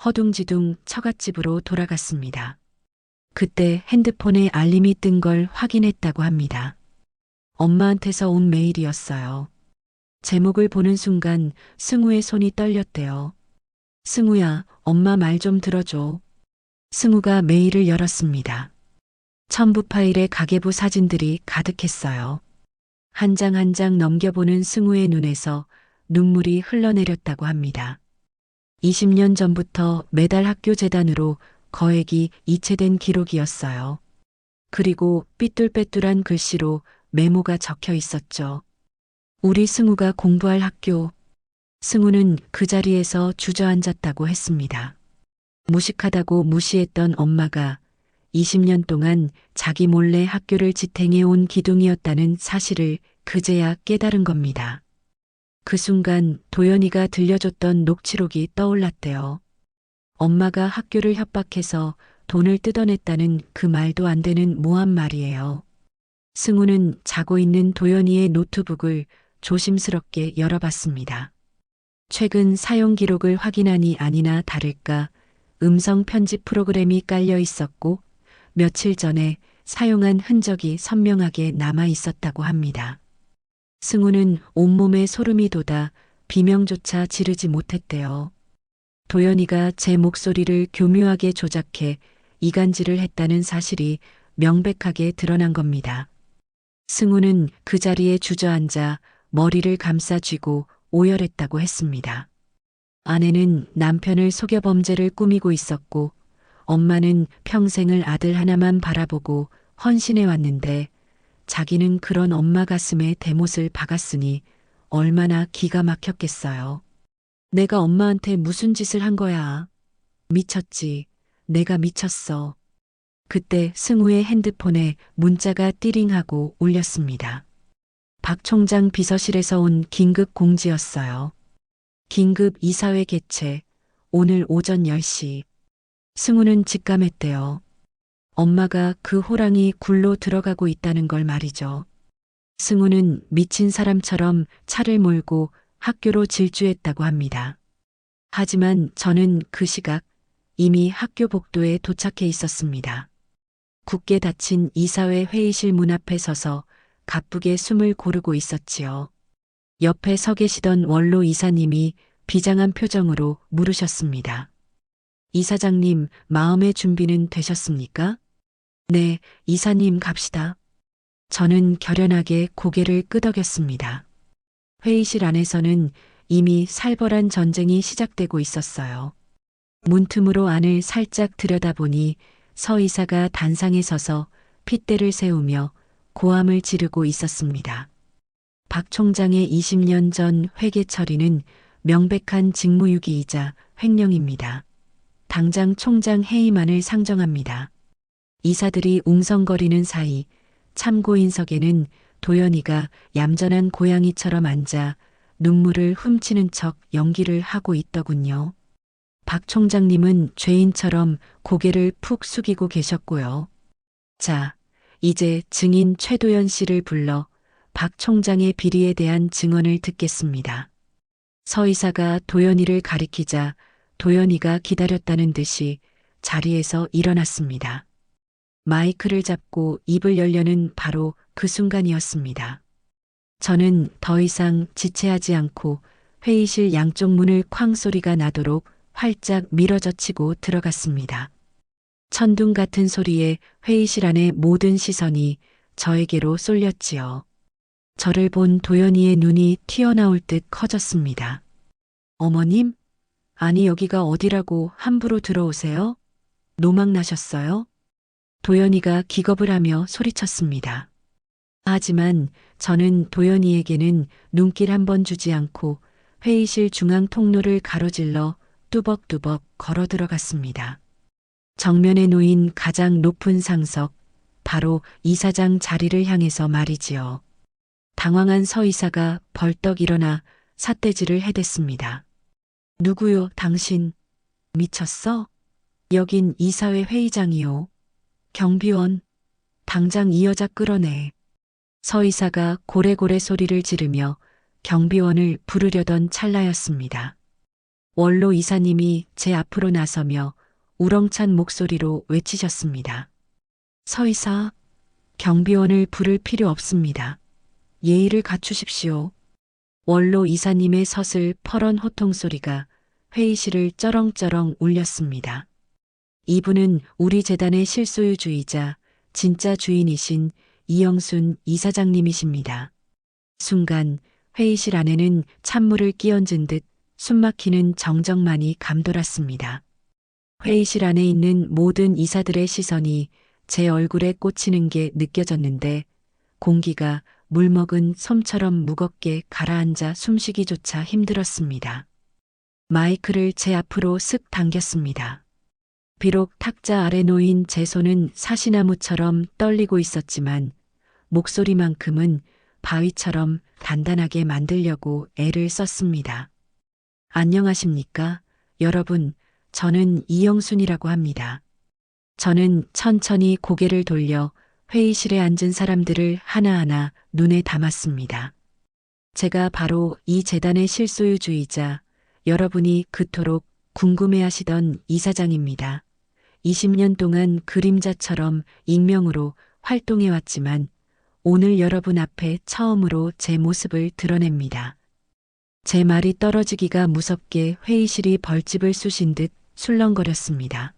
허둥지둥 처갓집으로 돌아갔습니다. 그때 핸드폰에 알림이 뜬 걸 확인했다고 합니다. 엄마한테서 온 메일이었어요. 제목을 보는 순간 승우의 손이 떨렸대요. 승우야, 엄마 말 좀 들어줘. 승우가 메일을 열었습니다. 첨부 파일에 가계부 사진들이 가득했어요. 한 장 한 장 넘겨보는 승우의 눈에서 눈물이 흘러내렸다고 합니다. 20년 전부터 매달 학교 재단으로 거액이 이체된 기록이었어요. 그리고 삐뚤빼뚤한 글씨로 메모가 적혀 있었죠. 우리 승우가 공부할 학교. 승우는 그 자리에서 주저앉았다고 했습니다. 무식하다고 무시했던 엄마가 20년 동안 자기 몰래 학교를 지탱해 온 기둥이었다는 사실을 그제야 깨달은 겁니다. 그 순간 도연이가 들려줬던 녹취록이 떠올랐대요. 엄마가 학교를 협박해서 돈을 뜯어냈다는 그 말도 안 되는 모한 말이에요. 승우는 자고 있는 도연이의 노트북을 조심스럽게 열어봤습니다. 최근 사용 기록을 확인하니 아니나 다를까 음성 편집 프로그램이 깔려 있었고 며칠 전에 사용한 흔적이 선명하게 남아 있었다고 합니다. 승우는 온몸에 소름이 돋아 비명조차 지르지 못했대요. 도연이가 제 목소리를 교묘하게 조작해 이간질을 했다는 사실이 명백하게 드러난 겁니다. 승우는 그 자리에 주저앉아 머리를 감싸 쥐고 오열했다고 했습니다. 아내는 남편을 속여 범죄를 꾸미고 있었고 엄마는 평생을 아들 하나만 바라보고 헌신해 왔는데 자기는 그런 엄마 가슴에 대못을 박았으니 얼마나 기가 막혔겠어요. 내가 엄마한테 무슨 짓을 한 거야. 미쳤지. 내가 미쳤어. 그때 승우의 핸드폰에 문자가 띠링하고 울렸습니다. 박 총장 비서실에서 온 긴급 공지였어요. 긴급 이사회 개최. 오늘 오전 10시. 승우는 직감했대요. 엄마가 그 호랑이 굴로 들어가고 있다는 걸 말이죠. 승우는 미친 사람처럼 차를 몰고 학교로 질주했다고 합니다. 하지만 저는 그 시각 이미 학교 복도에 도착해 있었습니다. 굳게 닫힌 이사회 회의실 문 앞에 서서 가쁘게 숨을 고르고 있었지요. 옆에 서 계시던 원로 이사님이 비장한 표정으로 물으셨습니다. 이사장님, 마음의 준비는 되셨습니까? 네, 이사님 갑시다. 저는 결연하게 고개를 끄덕였습니다. 회의실 안에서는 이미 살벌한 전쟁이 시작되고 있었어요. 문틈으로 안을 살짝 들여다보니 서 이사가 단상에 서서 핏대를 세우며 고함을 지르고 있었습니다. 박 총장의 20년 전 회계 처리는 명백한 직무유기이자 횡령입니다. 당장 총장 해임안을 상정합니다. 이사들이 웅성거리는 사이 참고인석에는 도연이가 얌전한 고양이처럼 앉아 눈물을 훔치는 척 연기를 하고 있더군요. 박 총장님은 죄인처럼 고개를 푹 숙이고 계셨고요. 자, 이제 증인 최도연 씨를 불러 박 총장의 비리에 대한 증언을 듣겠습니다. 서 이사가 도연이를 가리키자 도연이가 기다렸다는 듯이 자리에서 일어났습니다. 마이크를 잡고 입을 열려는 바로 그 순간이었습니다. 저는 더 이상 지체하지 않고 회의실 양쪽 문을 쾅 소리가 나도록 활짝 밀어젖히고 들어갔습니다. 천둥 같은 소리에 회의실 안의 모든 시선이 저에게로 쏠렸지요. 저를 본 도연이의 눈이 튀어나올 듯 커졌습니다. 어머님? 아니 여기가 어디라고 함부로 들어오세요? 노망 나셨어요? 도연이가 기겁을 하며 소리쳤습니다. 하지만 저는 도연이에게는 눈길 한 번 주지 않고 회의실 중앙 통로를 가로질러 뚜벅뚜벅 걸어 들어갔습니다. 정면에 놓인 가장 높은 상석, 바로 이사장 자리를 향해서 말이지요. 당황한 서 이사가 벌떡 일어나 삿대질을 해댔습니다. 누구요, 당신? 미쳤어? 여긴 이사회 회의장이요. 경비원, 당장 이 여자 끌어내. 서 이사가 고래고래 소리를 지르며 경비원을 부르려던 찰나였습니다. 원로 이사님이 제 앞으로 나서며 우렁찬 목소리로 외치셨습니다. 서 이사, 경비원을 부를 필요 없습니다. 예의를 갖추십시오. 원로 이사님의 서슬 퍼런 호통 소리가 회의실을 쩌렁쩌렁 울렸습니다. 이분은 우리 재단의 실소유주이자 진짜 주인이신 이영순 이사장님이십니다. 순간 회의실 안에는 찬물을 끼얹은 듯 숨막히는 정적만이 감돌았습니다. 회의실 안에 있는 모든 이사들의 시선이 제 얼굴에 꽂히는 게 느껴졌는데 공기가 물먹은 솜처럼 무겁게 가라앉아 숨쉬기조차 힘들었습니다. 마이크를 제 앞으로 쓱 당겼습니다. 비록 탁자 아래 놓인 제 손은 사시나무처럼 떨리고 있었지만 목소리만큼은 바위처럼 단단하게 만들려고 애를 썼습니다. 안녕하십니까? 여러분, 저는 이영순이라고 합니다. 저는 천천히 고개를 돌려 회의실에 앉은 사람들을 하나하나 눈에 담았습니다. 제가 바로 이 재단의 실소유주이자 여러분이 그토록 궁금해하시던 이사장입니다. 20년 동안 그림자처럼 익명으로 활동해왔지만 오늘 여러분 앞에 처음으로 제 모습을 드러냅니다. 제 말이 떨어지기가 무섭게 회의실이 벌집을 쑤신 듯 술렁거렸습니다.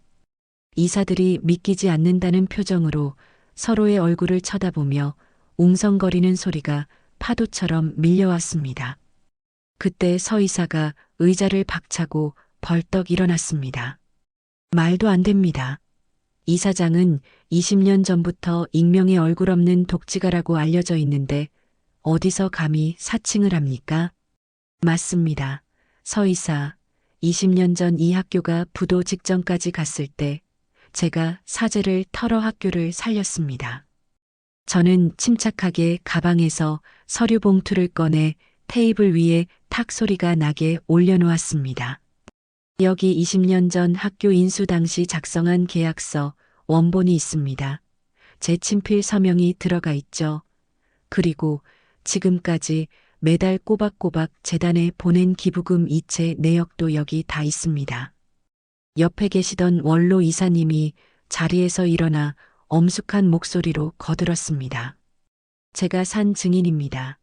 이사들이 믿기지 않는다는 표정으로 서로의 얼굴을 쳐다보며 웅성거리는 소리가 파도처럼 밀려왔습니다. 그때 서이사가 의자를 박차고 벌떡 일어났습니다. 말도 안 됩니다. 이사장은 20년 전부터 익명의 얼굴 없는 독지가라고 알려져 있는데 어디서 감히 사칭을 합니까? 맞습니다. 서이사, 20년 전 이 학교가 부도 직전까지 갔을 때 제가 사재를 털어 학교를 살렸습니다. 저는 침착하게 가방에서 서류 봉투를 꺼내 테이블 위에 탁 소리가 나게 올려놓았습니다. 여기 20년 전 학교 인수 당시 작성한 계약서 원본이 있습니다. 제 친필 서명이 들어가 있죠. 그리고 지금까지 매달 꼬박꼬박 재단에 보낸 기부금 이체 내역도 여기 다 있습니다. 옆에 계시던 원로 이사님이 자리에서 일어나 엄숙한 목소리로 거들었습니다. 제가 산 증인입니다.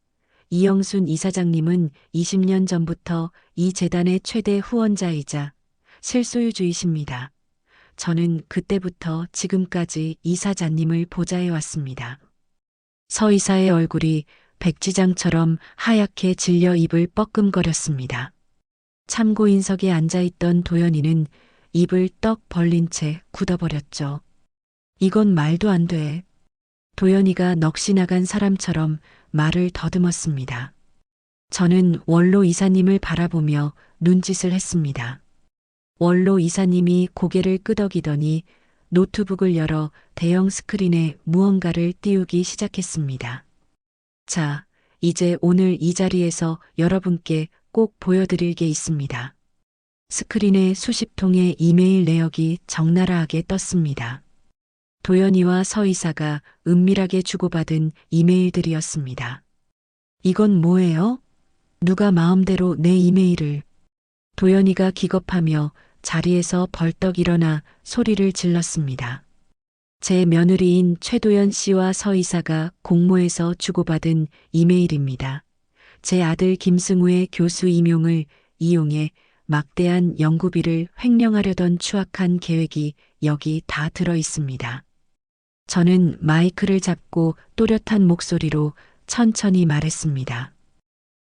이영순 이사장님은 20년 전부터 이 재단의 최대 후원자이자 실소유주이십니다. 저는 그때부터 지금까지 이사장님을 보좌해 왔습니다. 서 이사의 얼굴이 백지장처럼 하얗게 질려 입을 뻐끔거렸습니다. 참고인석에 앉아있던 도연이는 입을 떡 벌린 채 굳어버렸죠. 이건 말도 안 돼. 도연이가 넋이 나간 사람처럼 말을 더듬었습니다. 저는 원로 이사님을 바라보며 눈짓을 했습니다. 원로 이사님이 고개를 끄덕이더니 노트북을 열어 대형 스크린에 무언가를 띄우기 시작했습니다. 자, 이제 오늘 이 자리에서 여러분께 꼭 보여드릴 게 있습니다. 스크린에 수십 통의 이메일 내역이 적나라하게 떴습니다. 도연이와 서이사가 은밀하게 주고받은 이메일들이었습니다. 이건 뭐예요? 누가 마음대로 내 이메일을. 도연이가 기겁하며 자리에서 벌떡 일어나 소리를 질렀습니다. 제 며느리인 최도연 씨와 서이사가 공모해서 주고받은 이메일입니다. 제 아들 김승우의 교수 임용을 이용해 막대한 연구비를 횡령하려던 추악한 계획이 여기 다 들어 있습니다. 저는 마이크를 잡고 또렷한 목소리로 천천히 말했습니다.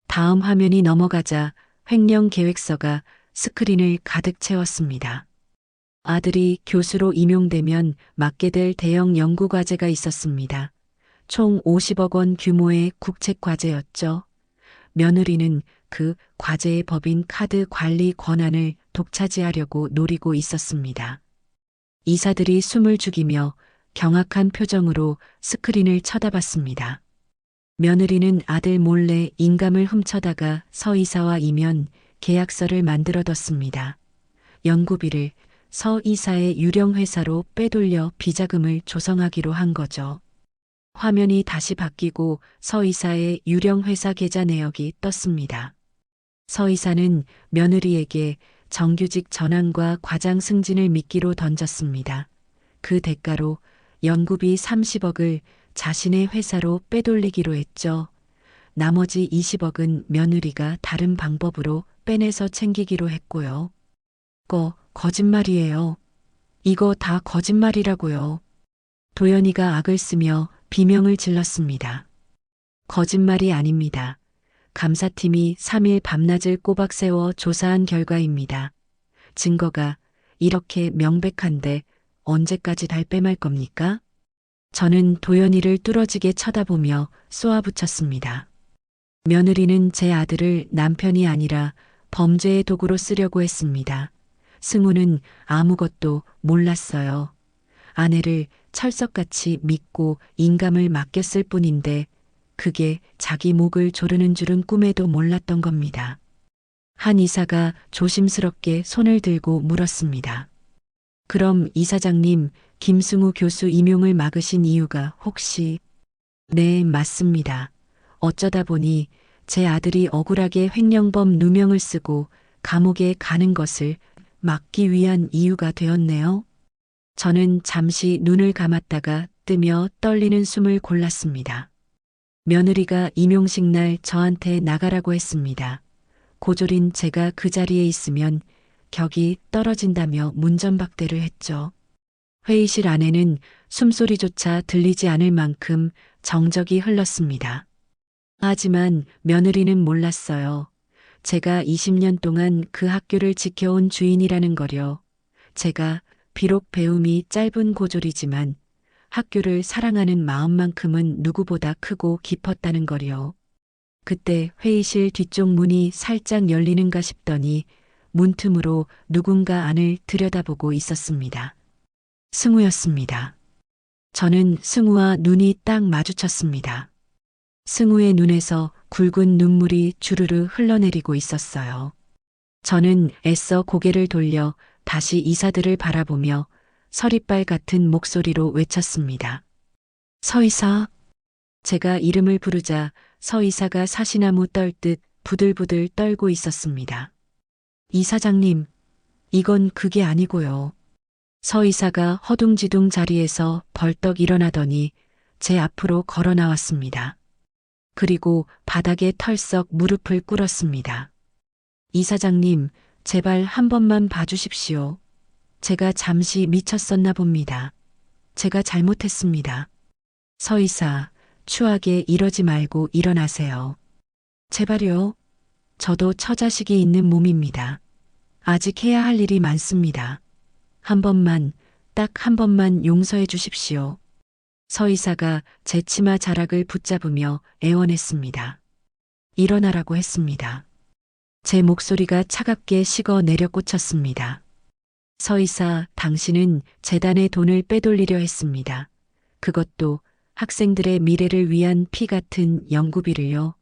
다음 화면이 넘어가자 횡령 계획서가 스크린을 가득 채웠습니다. 아들이 교수로 임용되면 맡게 될 대형 연구 과제가 있었습니다. 총 50억 원 규모의 국책 과제였죠. 며느리는 그 과제의 법인 카드 관리 권한을 독차지하려고 노리고 있었습니다. 이사들이 숨을 죽이며 경악한 표정으로 스크린을 쳐다봤습니다. 며느리는 아들 몰래 인감을 훔쳐다가 서이사와 이면 계약서를 만들어뒀습니다. 연구비를 서이사의 유령 회사로 빼돌려 비자금을 조성하기로 한 거죠. 화면이 다시 바뀌고 서이사의 유령 회사 계좌 내역이 떴습니다. 서이사는 며느리에게 정규직 전환과 과장 승진을 미끼로 던졌습니다. 그 대가로 연구비 30억을 자신의 회사로 빼돌리기로 했죠. 나머지 20억은 며느리가 다른 방법으로 빼내서 챙기기로 했고요. 거짓말이에요. 이거 다 거짓말이라고요. 도연이가 악을 쓰며 비명을 질렀습니다. 거짓말이 아닙니다. 감사팀이 3일 밤낮을 꼬박 세워 조사한 결과입니다. 증거가 이렇게 명백한데 언제까지 달빼말 겁니까? 저는 도연이를 뚫어지게 쳐다보며 쏘아붙였습니다. 며느리는 제 아들을 남편이 아니라 범죄의 도구로 쓰려고 했습니다. 승우는 아무것도 몰랐어요. 아내를 철석같이 믿고 인감을 맡겼을 뿐인데 그게 자기 목을 조르는 줄은 꿈에도 몰랐던 겁니다. 한 이사가 조심스럽게 손을 들고 물었습니다. 그럼 이사장님, 김승우 교수 임용을 막으신 이유가 혹시? 네, 맞습니다. 어쩌다 보니 제 아들이 억울하게 횡령범 누명을 쓰고 감옥에 가는 것을 막기 위한 이유가 되었네요. 저는 잠시 눈을 감았다가 뜨며 떨리는 숨을 골랐습니다. 며느리가 임용식 날 저한테 나가라고 했습니다. 고졸인 제가 그 자리에 있으면 격이 떨어진다며 문전박대를 했죠. 회의실 안에는 숨소리조차 들리지 않을 만큼 정적이 흘렀습니다. 하지만 며느리는 몰랐어요. 제가 20년 동안 그 학교를 지켜온 주인이라는 거요. 제가 비록 배움이 짧은 고졸이지만 학교를 사랑하는 마음만큼은 누구보다 크고 깊었다는 거요. 그때 회의실 뒤쪽 문이 살짝 열리는가 싶더니 문틈으로 누군가 안을 들여다보고 있었습니다. 승우였습니다. 저는 승우와 눈이 딱 마주쳤습니다. 승우의 눈에서 굵은 눈물이 주르르 흘러내리고 있었어요. 저는 애써 고개를 돌려 다시 이사들을 바라보며 서리빨 같은 목소리로 외쳤습니다. 서이사. 제가 이름을 부르자 서이사가 사시나무 떨듯 부들부들 떨고 있었습니다. 이사장님, 이건 그게 아니고요. 서이사가 허둥지둥 자리에서 벌떡 일어나더니 제 앞으로 걸어 나왔습니다. 그리고 바닥에 털썩 무릎을 꿇었습니다. 이사장님, 제발 한 번만 봐주십시오. 제가 잠시 미쳤었나 봅니다. 제가 잘못했습니다. 서이사, 추하게 이러지 말고 일어나세요. 제발요. 저도 처자식이 있는 몸입니다. 아직 해야 할 일이 많습니다. 한 번만, 딱 한 번만 용서해 주십시오. 서이사가 제 치마 자락을 붙잡으며 애원했습니다. 일어나라고 했습니다. 제 목소리가 차갑게 식어 내려 꽂혔습니다. 서이사, 당신은 재단의 돈을 빼돌리려 했습니다. 그것도 학생들의 미래를 위한 피 같은 연구비를요.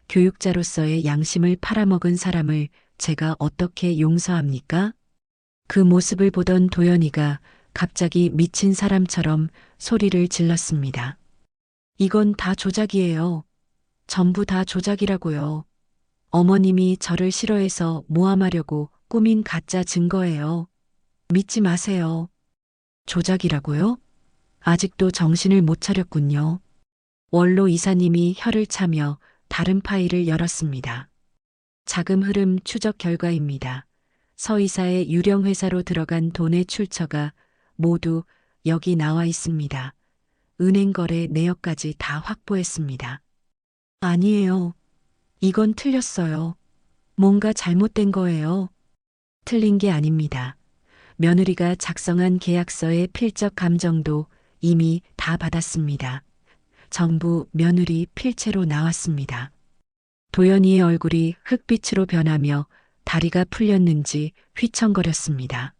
교육자로서의 양심을 팔아먹은 사람을 제가 어떻게 용서합니까? 그 모습을 보던 도연이가 갑자기 미친 사람처럼 소리를 질렀습니다. 이건 다 조작이에요. 전부 다 조작이라고요. 어머님이 저를 싫어해서 모함하려고 꾸민 가짜 증거예요. 믿지 마세요. 조작이라고요? 아직도 정신을 못 차렸군요. 원로 이사님이 혀를 차며 다른 파일을 열었습니다. 자금 흐름 추적 결과입니다. 서 이사의 유령 회사로 들어간 돈의 출처가 모두 여기 나와 있습니다. 은행 거래 내역까지 다 확보했습니다. 아니에요. 이건 틀렸어요. 뭔가 잘못된 거예요. 틀린 게 아닙니다. 며느리가 작성한 계약서의 필적 감정도 이미 다 받았습니다. 전부 며느리 필체로 나왔습니다. 도연이의 얼굴이 흑빛으로 변하며 다리가 풀렸는지 휘청거렸습니다.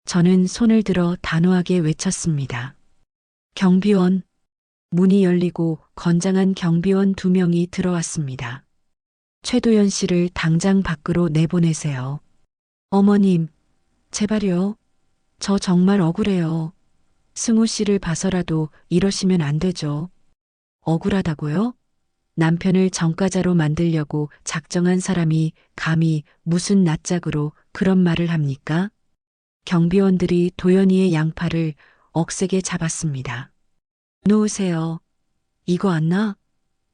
저는 손을 들어 단호하게 외쳤습니다. 경비원. 문이 열리고 건장한 경비원 2명이 들어왔습니다. 최도연 씨를 당장 밖으로 내보내세요. 어머님, 제발요. 저 정말 억울해요. 승우 씨를 봐서라도 이러시면 안 되죠. 억울하다고요? 남편을 전과자로 만들려고 작정한 사람이 감히 무슨 낯짝으로 그런 말을 합니까? 경비원들이 도연이의 양팔을 억세게 잡았습니다. 놓으세요. 이거 안 나?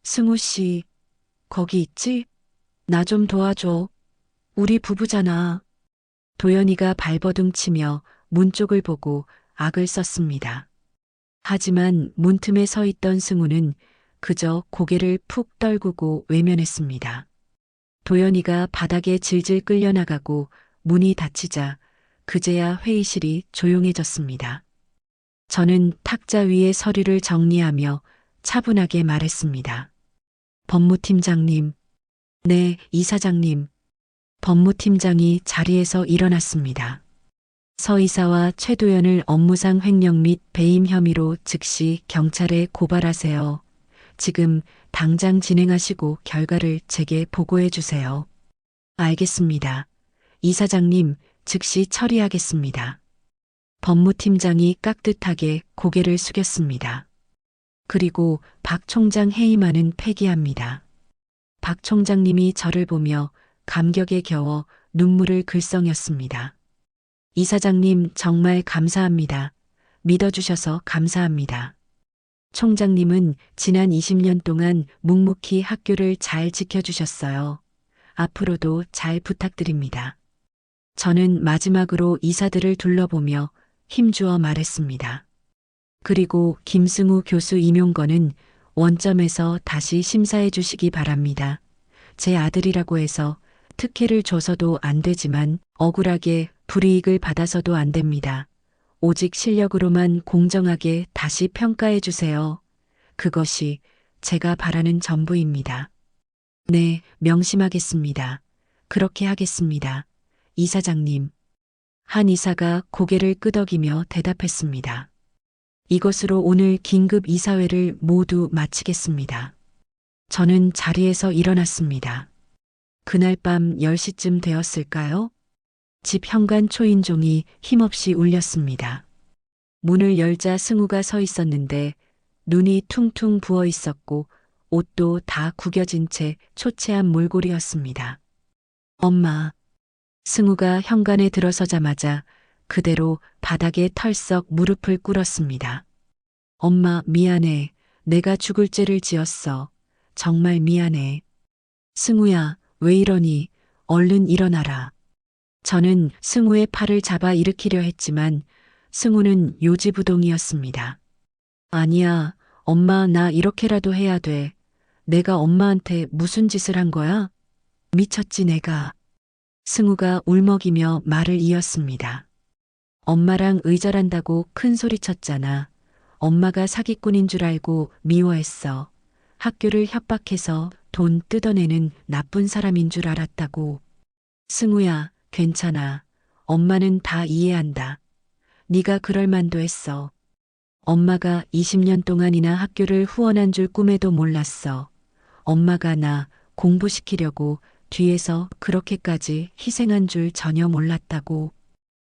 승우 씨, 거기 있지? 나 좀 도와줘. 우리 부부잖아. 도연이가 발버둥치며 문 쪽을 보고 악을 썼습니다. 하지만 문틈에 서 있던 승우는 그저 고개를 푹 떨구고 외면했습니다. 도연이가 바닥에 질질 끌려나가고 문이 닫히자 그제야 회의실이 조용해졌습니다. 저는 탁자 위에 서류를 정리하며 차분하게 말했습니다. 법무팀장님. 네, 이사장님. 법무팀장이 자리에서 일어났습니다. 서 이사와 최도연을 업무상 횡령 및 배임 혐의로 즉시 경찰에 고발하세요. 지금 당장 진행하시고 결과를 제게 보고해 주세요. 알겠습니다. 이사장님, 즉시 처리하겠습니다. 법무팀장이 깍듯하게 고개를 숙였습니다. 그리고 박 총장 해임안은 폐기합니다. 박 총장님이 저를 보며 감격에 겨워 눈물을 글썽였습니다. 이사장님 정말 감사합니다. 믿어주셔서 감사합니다. 총장님은 지난 20년 동안 묵묵히 학교를 잘 지켜주셨어요. 앞으로도 잘 부탁드립니다. 저는 마지막으로 이사들을 둘러보며 힘주어 말했습니다. 그리고 김승우 교수 임용건은 원점에서 다시 심사해 주시기 바랍니다. 제 아들이라고 해서 특혜를 줘서도 안 되지만 억울하게 불이익을 받아서도 안 됩니다. 오직 실력으로만 공정하게 다시 평가해 주세요. 그것이 제가 바라는 전부입니다. 네, 명심하겠습니다. 그렇게 하겠습니다. 이사장님. 한 이사가 고개를 끄덕이며 대답했습니다. 이것으로 오늘 긴급 이사회를 모두 마치겠습니다. 저는 자리에서 일어났습니다. 그날 밤 10시쯤 되었을까요? 집 현관 초인종이 힘없이 울렸습니다. 문을 열자 승우가 서 있었는데 눈이 퉁퉁 부어 있었고 옷도 다 구겨진 채 초췌한 몰골이었습니다. 엄마. 승우가 현관에 들어서자마자 그대로 바닥에 털썩 무릎을 꿇었습니다. 엄마 미안해. 내가 죽을 죄를 지었어. 정말 미안해. 승우야, 왜 이러니? 얼른 일어나라. 저는 승우의 팔을 잡아 일으키려 했지만 승우는 요지부동이었습니다. 아니야, 엄마 나 이렇게라도 해야 돼. 내가 엄마한테 무슨 짓을 한 거야? 미쳤지 내가. 승우가 울먹이며 말을 이었습니다. 엄마랑 의절한다고 큰 소리 쳤잖아. 엄마가 사기꾼인 줄 알고 미워했어. 학교를 협박해서 돈 뜯어내는 나쁜 사람인 줄 알았다고. 승우야, 괜찮아. 엄마는 다 이해한다. 네가 그럴 만도 했어. 엄마가 20년 동안이나 학교를 후원한 줄 꿈에도 몰랐어. 엄마가 나 공부시키려고 뒤에서 그렇게까지 희생한 줄 전혀 몰랐다고.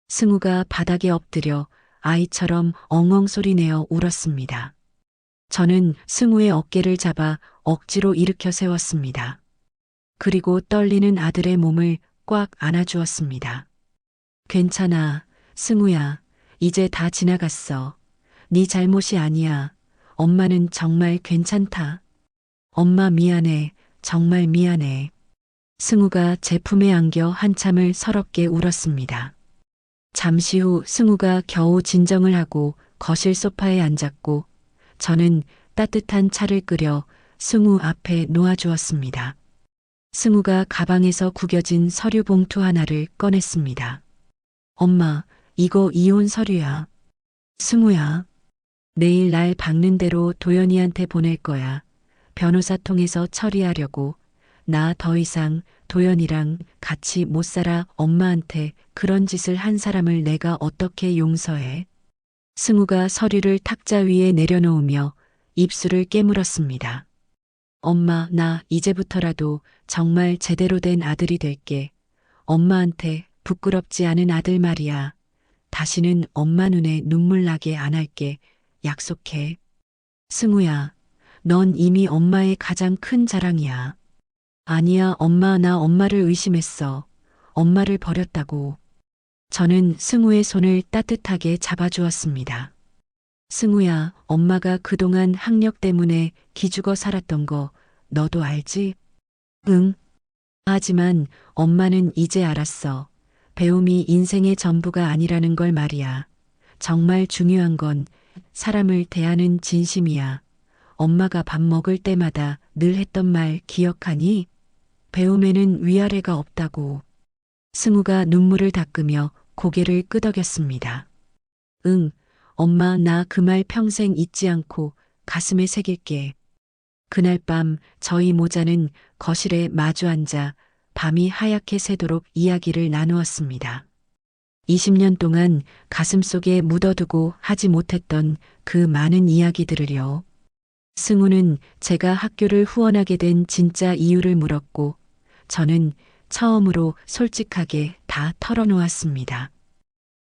승우가 바닥에 엎드려 아이처럼 엉엉 소리내어 울었습니다. 저는 승우의 어깨를 잡아 억지로 일으켜 세웠습니다. 그리고 떨리는 아들의 몸을 꽉 안아주었습니다. 괜찮아, 승우야. 이제 다 지나갔어. 네 잘못이 아니야. 엄마는 정말 괜찮다. 엄마 미안해. 정말 미안해. 승우가 제 품에 안겨 한참을 서럽게 울었습니다. 잠시 후 승우가 겨우 진정을 하고 거실 소파에 앉았고 저는 따뜻한 차를 끓여 승우 앞에 놓아주었습니다. 승우가 가방에서 구겨진 서류 봉투 하나를 꺼냈습니다. 엄마, 이거 이혼 서류야. 승우야. 내일 날 박는 대로 도연이한테 보낼 거야. 변호사 통해서 처리하려고. 나 더 이상 도연이랑 같이 못 살아. 엄마한테 그런 짓을 한 사람을 내가 어떻게 용서해. 승우가 서류를 탁자 위에 내려놓으며 입술을 깨물었습니다. 엄마, 나 이제부터라도 정말 제대로 된 아들이 될게. 엄마한테 부끄럽지 않은 아들 말이야. 다시는 엄마 눈에 눈물 나게 안 할게. 약속해. 승우야, 넌 이미 엄마의 가장 큰 자랑이야. 아니야, 엄마, 나 엄마를 의심했어. 엄마를 버렸다고. 저는 승우의 손을 따뜻하게 잡아주었습니다. 승우야, 엄마가 그동안 학력 때문에 기죽어 살았던 거 너도 알지? 응. 하지만 엄마는 이제 알았어. 배움이 인생의 전부가 아니라는 걸 말이야. 정말 중요한 건 사람을 대하는 진심이야. 엄마가 밥 먹을 때마다 늘 했던 말 기억하니? 배움에는 위아래가 없다고. 승우가 눈물을 닦으며 고개를 끄덕였습니다. 응, 엄마 나 그 말 평생 잊지 않고 가슴에 새길게. 그날 밤 저희 모자는 거실에 마주 앉아 밤이 하얗게 새도록 이야기를 나누었습니다. 20년 동안 가슴속에 묻어두고 하지 못했던 그 많은 이야기들을요. 승우는 제가 학교를 후원하게 된 진짜 이유를 물었고 저는 처음으로 솔직하게 다 털어놓았습니다.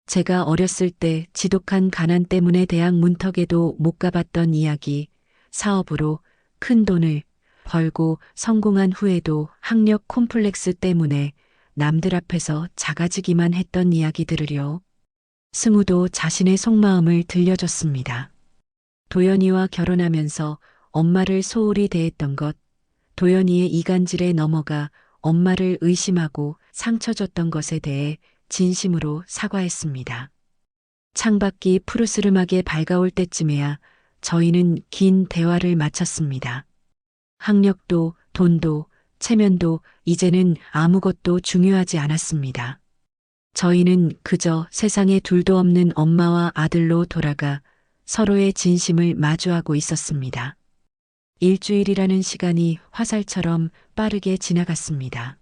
제가 어렸을 때 지독한 가난 때문에 대학 문턱에도 못 가봤던 이야기, 사업으로 큰 돈을 벌고 성공한 후에도 학력 콤플렉스 때문에 남들 앞에서 작아지기만 했던 이야기들을요. 승우도 자신의 속마음을 들려줬습니다. 도연이와 결혼하면서 엄마를 소홀히 대했던 것, 도연이의 이간질에 넘어가 엄마를 의심하고 상처 줬던 것에 대해 진심으로 사과했습니다. 창밖이 푸르스름하게 밝아올 때쯤에야 저희는 긴 대화를 마쳤습니다. 학력도, 돈도, 체면도 이제는 아무것도 중요하지 않았습니다. 저희는 그저 세상에 둘도 없는 엄마와 아들로 돌아가 서로의 진심을 마주하고 있었습니다. 일주일이라는 시간이 화살처럼 빠르게 지나갔습니다.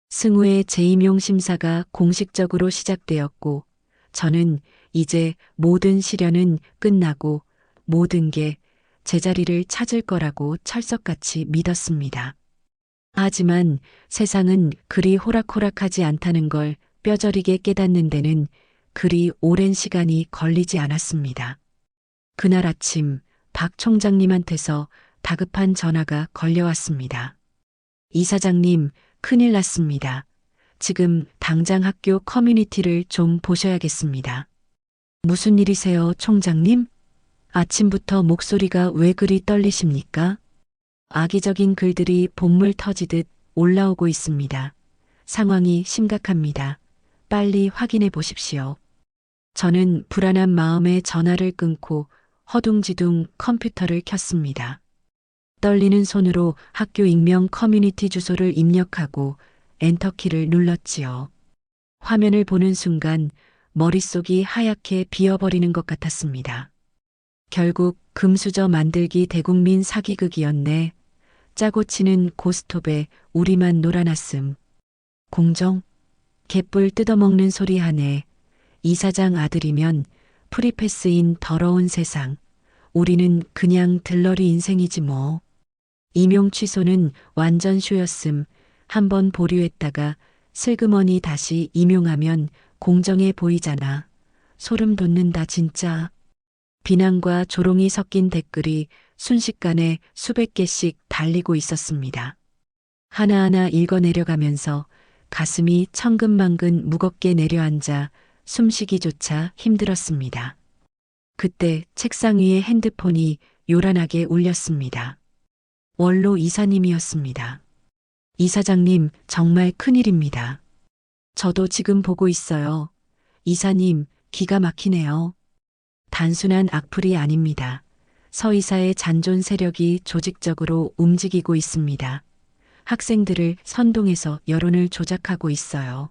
승우의 재임용 심사가 공식적으로 시작되었고, 저는 이제 모든 시련은 끝나고 모든 게 제자리를 찾을 거라고 철석같이 믿었습니다. 하지만 세상은 그리 호락호락하지 않다는 걸 뼈저리게 깨닫는 데는 그리 오랜 시간이 걸리지 않았습니다. 그날 아침 박 총장님한테서 다급한 전화가 걸려왔습니다. 이사장님, 큰일 났습니다. 지금 당장 학교 커뮤니티를 좀 보셔야겠습니다. 무슨 일이세요, 총장님? 아침부터 목소리가 왜 그리 떨리십니까? 악의적인 글들이 본물 터지듯 올라오고 있습니다. 상황이 심각합니다. 빨리 확인해 보십시오. 저는 불안한 마음에 전화를 끊고 허둥지둥 컴퓨터를 켰습니다. 떨리는 손으로 학교 익명 커뮤니티 주소를 입력하고 엔터키를 눌렀지요. 화면을 보는 순간 머릿속이 하얗게 비어버리는 것 같았습니다. 결국 금수저 만들기 대국민 사기극이었네. 짜고 치는 고스톱에 우리만 놀아났음. 공정? 갯불 뜯어먹는 소리 하네. 이사장 아들이면 프리패스인 더러운 세상. 우리는 그냥 들러리 인생이지 뭐. 임용 취소는 완전 쇼였음. 한번 보류했다가 슬그머니 다시 임용하면 공정해 보이잖아. 소름 돋는다 진짜. 비난과 조롱이 섞인 댓글이 순식간에 수백 개씩 달리고 있었습니다. 하나하나 읽어내려가면서 가슴이 천근만근 무겁게 내려앉아 숨쉬기조차 힘들었습니다. 그때 책상 위에 핸드폰이 요란하게 울렸습니다. 원로 이사님이었습니다. 이사장님, 정말 큰일입니다. 저도 지금 보고 있어요. 이사님, 기가 막히네요. 단순한 악플이 아닙니다. 서이사의 잔존 세력이 조직적으로 움직이고 있습니다. 학생들을 선동해서 여론을 조작하고 있어요.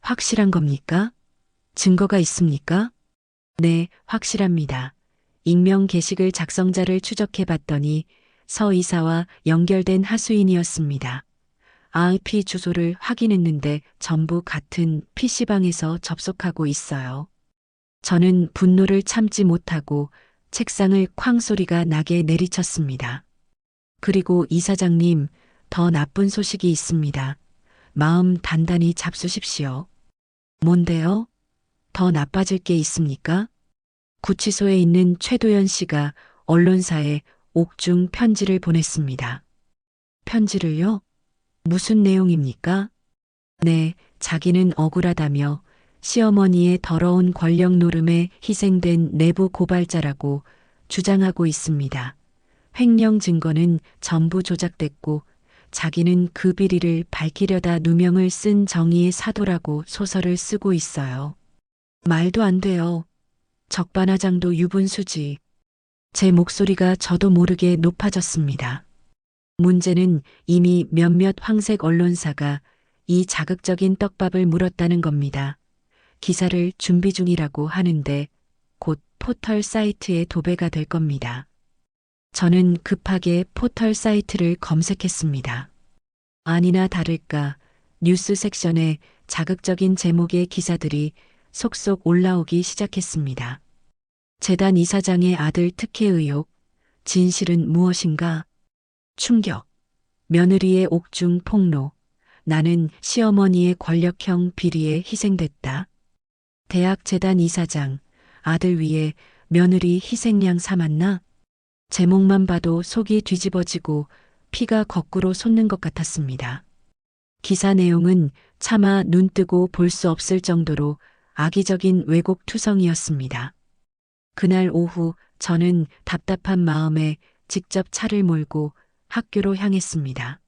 확실한 겁니까? 증거가 있습니까? 네, 확실합니다. 익명 게시글 작성자를 추적해 봤더니 서 이사와 연결된 하수인이었습니다. IP 주소를 확인했는데 전부 같은 PC방에서 접속하고 있어요. 저는 분노를 참지 못하고 책상을 쾅 소리가 나게 내리쳤습니다. 그리고 이사장님, 더 나쁜 소식이 있습니다. 마음 단단히 잡수십시오. 뭔데요? 더 나빠질 게 있습니까? 구치소에 있는 최도연 씨가 언론사에 옥중 편지를 보냈습니다. 편지를요? 무슨 내용입니까? 네, 자기는 억울하다며 시어머니의 더러운 권력 노름에 희생된 내부 고발자라고 주장하고 있습니다. 횡령 증거는 전부 조작됐고 자기는 그 비리를 밝히려다 누명을 쓴 정의의 사도라고 소설을 쓰고 있어요. 말도 안 돼요. 적반하장도 유분수지. 제 목소리가 저도 모르게 높아졌습니다. 문제는 이미 몇몇 황색 언론사가 이 자극적인 떡밥을 물었다는 겁니다. 기사를 준비 중이라고 하는데 곧 포털 사이트에 도배가 될 겁니다. 저는 급하게 포털 사이트를 검색했습니다. 아니나 다를까 뉴스 섹션에 자극적인 제목의 기사들이 속속 올라오기 시작했습니다. 재단 이사장의 아들 특혜 의혹, 진실은 무엇인가? 충격, 며느리의 옥중 폭로, 나는 시어머니의 권력형 비리에 희생됐다. 대학 재단 이사장, 아들 위해 며느리 희생양 삼았나? 제목만 봐도 속이 뒤집어지고 피가 거꾸로 솟는 것 같았습니다. 기사 내용은 차마 눈뜨고 볼 수 없을 정도로 악의적인 왜곡 투성이었습니다. 그날 오후 저는 답답한 마음에 직접 차를 몰고 학교로 향했습니다.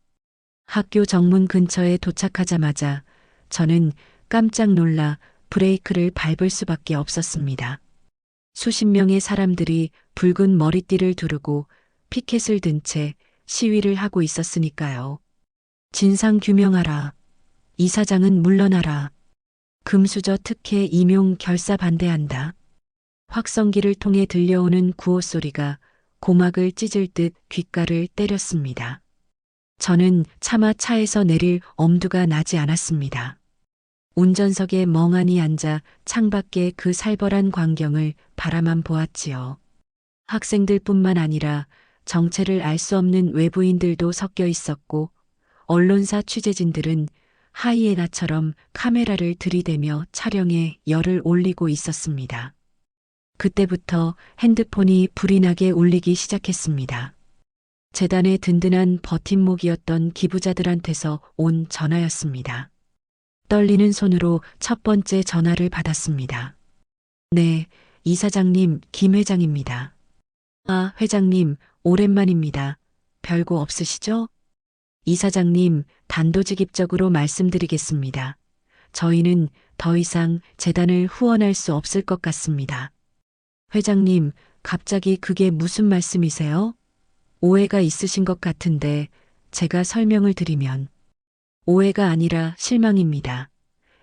학교 정문 근처에 도착하자마자 저는 깜짝 놀라 브레이크를 밟을 수밖에 없었습니다. 수십 명의 사람들이 붉은 머리띠를 두르고 피켓을 든 채 시위를 하고 있었으니까요. 진상 규명하라. 이사장은 물러나라. 금수저 특혜 임용 결사 반대한다. 확성기를 통해 들려오는 구호 소리가 고막을 찢을 듯 귓가를 때렸습니다. 저는 차마 차에서 내릴 엄두가 나지 않았습니다. 운전석에 멍하니 앉아 창밖의 그 살벌한 광경을 바라만 보았지요. 학생들뿐만 아니라 정체를 알 수 없는 외부인들도 섞여 있었고 언론사 취재진들은 하이에나처럼 카메라를 들이대며 촬영에 열을 올리고 있었습니다. 그때부터 핸드폰이 불이 나게 울리기 시작했습니다. 재단의 든든한 버팀목이었던 기부자들한테서 온 전화였습니다. 떨리는 손으로 첫 번째 전화를 받았습니다. 네, 이사장님, 김 회장입니다. 아, 회장님, 오랜만입니다. 별거 없으시죠? 이사장님, 단도직입적으로 말씀드리겠습니다. 저희는 더 이상 재단을 후원할 수 없을 것 같습니다. 회장님, 갑자기 그게 무슨 말씀이세요? 오해가 있으신 것 같은데 제가 설명을 드리면 오해가 아니라 실망입니다.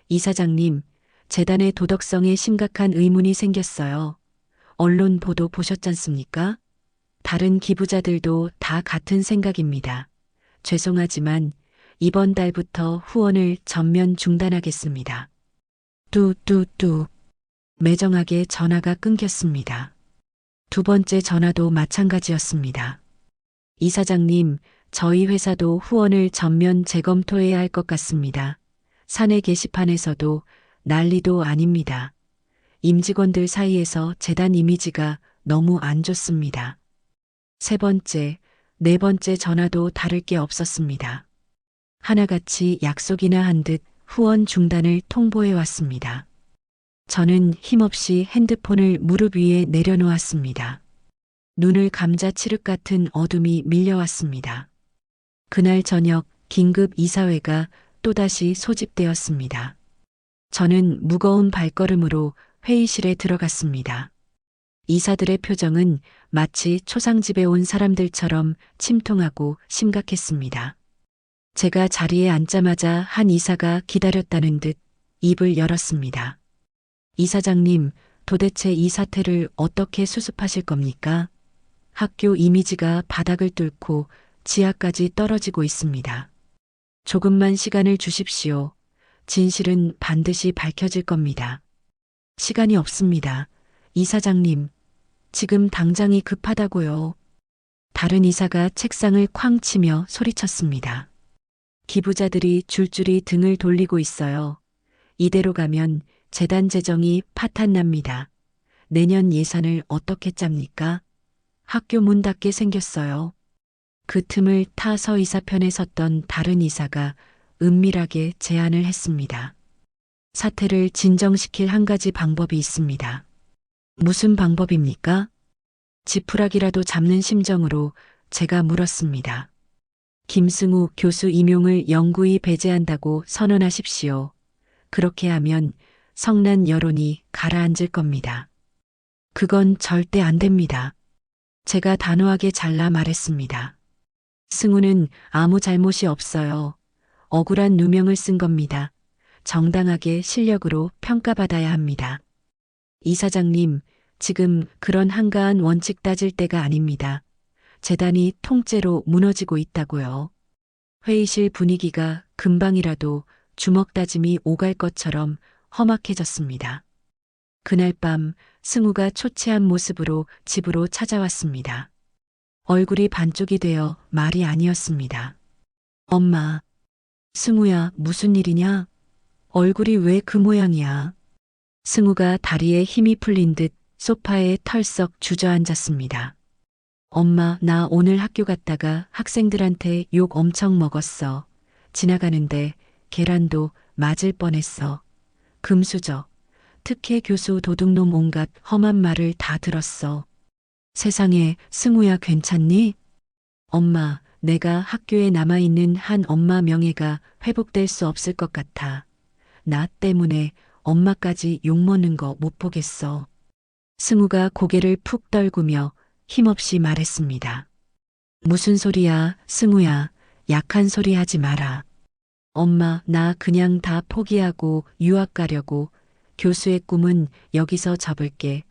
이사장님, 재단의 도덕성에 심각한 의문이 생겼어요. 언론 보도 보셨잖습니까? 다른 기부자들도 다 같은 생각입니다. 죄송하지만 이번 달부터 후원을 전면 중단하겠습니다. 뚜뚜뚜. 매정하게 전화가 끊겼습니다. 두 번째 전화도 마찬가지였습니다. 이사장님, 저희 회사도 후원을 전면 재검토해야 할 것 같습니다. 사내 게시판에서도 난리도 아닙니다. 임직원들 사이에서 재단 이미지가 너무 안 좋습니다. 세 번째, 네 번째 전화도 다를 게 없었습니다. 하나같이 약속이나 한 듯 후원 중단을 통보해 왔습니다. 저는 힘없이 핸드폰을 무릎 위에 내려놓았습니다. 눈을 감자 칠흑 같은 어둠이 밀려왔습니다. 그날 저녁 긴급 이사회가 또다시 소집되었습니다. 저는 무거운 발걸음으로 회의실에 들어갔습니다. 이사들의 표정은 마치 초상집에 온 사람들처럼 침통하고 심각했습니다. 제가 자리에 앉자마자 한 이사가 기다렸다는 듯 입을 열었습니다. 이사장님, 도대체 이 사태를 어떻게 수습하실 겁니까? 학교 이미지가 바닥을 뚫고 지하까지 떨어지고 있습니다. 조금만 시간을 주십시오. 진실은 반드시 밝혀질 겁니다. 시간이 없습니다. 이사장님, 지금 당장이 급하다고요. 다른 이사가 책상을 쾅 치며 소리쳤습니다. 기부자들이 줄줄이 등을 돌리고 있어요. 이대로 가면 재단 재정이 파탄납니다. 내년 예산을 어떻게 짭니까? 학교 문 닫게 생겼어요. 그 틈을 타 서이사 편에 섰던 다른 이사가 은밀하게 제안을 했습니다. 사태를 진정시킬 한 가지 방법이 있습니다. 무슨 방법입니까? 지푸라기라도 잡는 심정으로 제가 물었습니다. 김승우 교수 임용을 영구히 배제한다고 선언하십시오. 그렇게 하면 성난 여론이 가라앉을 겁니다. 그건 절대 안 됩니다. 제가 단호하게 잘라 말했습니다. 승우는 아무 잘못이 없어요. 억울한 누명을 쓴 겁니다. 정당하게 실력으로 평가받아야 합니다. 이사장님, 지금 그런 한가한 원칙 따질 때가 아닙니다. 재단이 통째로 무너지고 있다고요. 회의실 분위기가 금방이라도 주먹 다짐이 오갈 것처럼 험악해졌습니다. 그날 밤 승우가 초췌한 모습으로 집으로 찾아왔습니다. 얼굴이 반쪽이 되어 말이 아니었습니다. 엄마, 승우야, 무슨 일이냐? 얼굴이 왜 그 모양이야? 승우가 다리에 힘이 풀린 듯 소파에 털썩 주저앉았습니다. 엄마, 나 오늘 학교 갔다가 학생들한테 욕 엄청 먹었어. 지나가는데 계란도 맞을 뻔했어. 금수저, 특혜 교수 도둑놈 온갖 험한 말을 다 들었어. 세상에, 승우야 괜찮니? 엄마, 내가 학교에 남아있는 한 엄마 명예가 회복될 수 없을 것 같아. 나 때문에 엄마까지 욕먹는 거 못 보겠어. 승우가 고개를 푹 떨구며 힘없이 말했습니다. 무슨 소리야, 승우야. 약한 소리 하지 마라. 엄마, 나 그냥 다 포기하고 유학 가려고. 교수의 꿈은 여기서 접을게.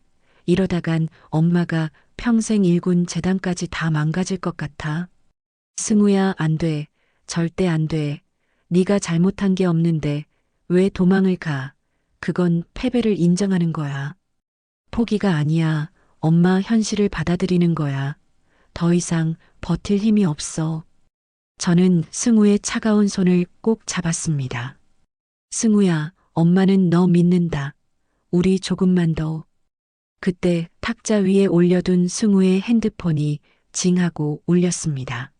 이러다간 엄마가 평생 일군 재단까지 다 망가질 것 같아. 승우야, 안 돼. 절대 안 돼. 네가 잘못한 게 없는데 왜 도망을 가? 그건 패배를 인정하는 거야. 포기가 아니야. 엄마 현실을 받아들이는 거야. 더 이상 버틸 힘이 없어. 저는 승우의 차가운 손을 꼭 잡았습니다. 승우야, 엄마는 너 믿는다. 우리 조금만 더. 그때 탁자 위에 올려둔 승우의 핸드폰이 징하고 울렸습니다.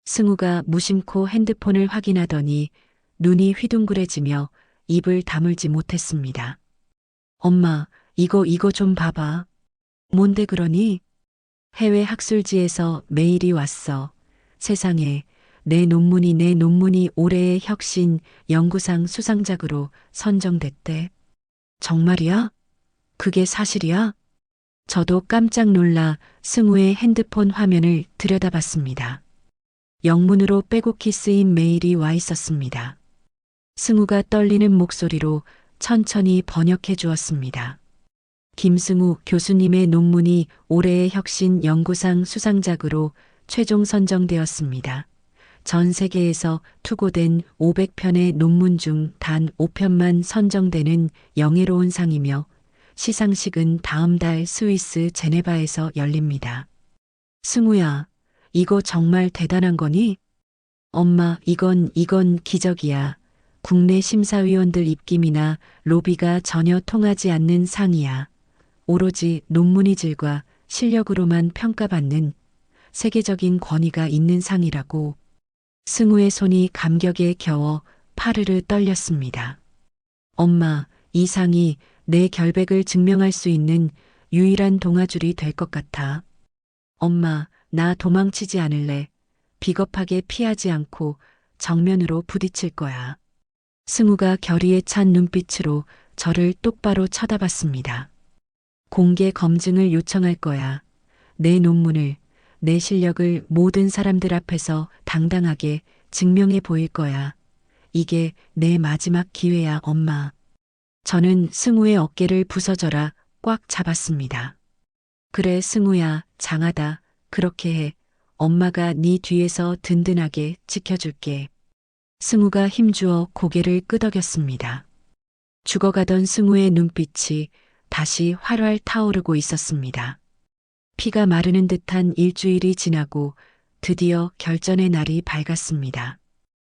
승우가 무심코 핸드폰을 확인하더니 눈이 휘둥그레지며 입을 다물지 못했습니다. 엄마, 이거 좀 봐봐. 뭔데 그러니? 해외 학술지에서 메일이 왔어. 세상에, 내 논문이 올해의 혁신 연구상 수상작으로 선정됐대. 정말이야? 그게 사실이야? 저도 깜짝 놀라 승우의 핸드폰 화면을 들여다봤습니다. 영문으로 빼곡히 쓰인 메일이 와 있었습니다. 승우가 떨리는 목소리로 천천히 번역해 주었습니다. 김승우 교수님의 논문이 올해의 혁신 연구상 수상작으로 최종 선정되었습니다. 전 세계에서 투고된 500편의 논문 중 단 5편만 선정되는 영예로운 상이며 시상식은 다음 달 스위스 제네바에서 열립니다. 승우야, 이거 정말 대단한 거니? 엄마, 이건 기적이야. 국내 심사위원들 입김이나 로비가 전혀 통하지 않는 상이야. 오로지 논문의 질과 실력으로만 평가받는 세계적인 권위가 있는 상이라고. 승우의 손이 감격에 겨워 파르르 떨렸습니다. 엄마, 이 상이 내 결백을 증명할 수 있는 유일한 동아줄이 될 것 같아. 엄마, 나 도망치지 않을래. 비겁하게 피하지 않고 정면으로 부딪힐 거야. 승우가 결의에 찬 눈빛으로 저를 똑바로 쳐다봤습니다. 공개 검증을 요청할 거야. 내 논문을, 내 실력을 모든 사람들 앞에서 당당하게 증명해 보일 거야. 이게 내 마지막 기회야, 엄마. 저는 승우의 어깨를 부서져라 꽉 잡았습니다. 그래, 승우야, 장하다. 그렇게 해. 엄마가 네 뒤에서 든든하게 지켜줄게. 승우가 힘주어 고개를 끄덕였습니다. 죽어가던 승우의 눈빛이 다시 활활 타오르고 있었습니다. 피가 마르는 듯한 일주일이 지나고 드디어 결전의 날이 밝았습니다.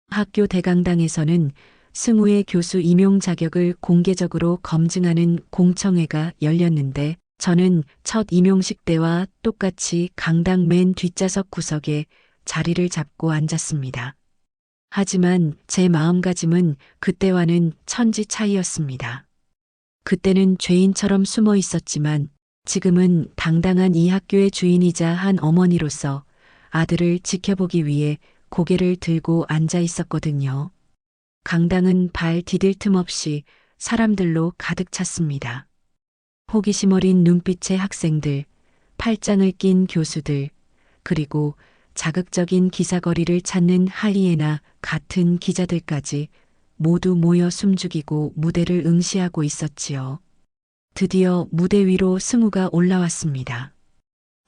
학교 대강당에서는 승우의 교수 임용 자격을 공개적으로 검증하는 공청회가 열렸는데 저는 첫 임용식 때와 똑같이 강당 맨 뒷좌석 구석에 자리를 잡고 앉았습니다. 하지만 제 마음가짐은 그때와는 천지 차이였습니다. 그때는 죄인처럼 숨어 있었지만 지금은 당당한 이 학교의 주인이자 한 어머니로서 아들을 지켜보기 위해 고개를 들고 앉아 있었거든요. 강당은 발 디딜 틈 없이 사람들로 가득 찼습니다. 호기심 어린 눈빛의 학생들, 팔짱을 낀 교수들, 그리고 자극적인 기사거리를 찾는 하이에나 같은 기자들까지 모두 모여 숨죽이고 무대를 응시하고 있었지요. 드디어 무대 위로 승우가 올라왔습니다.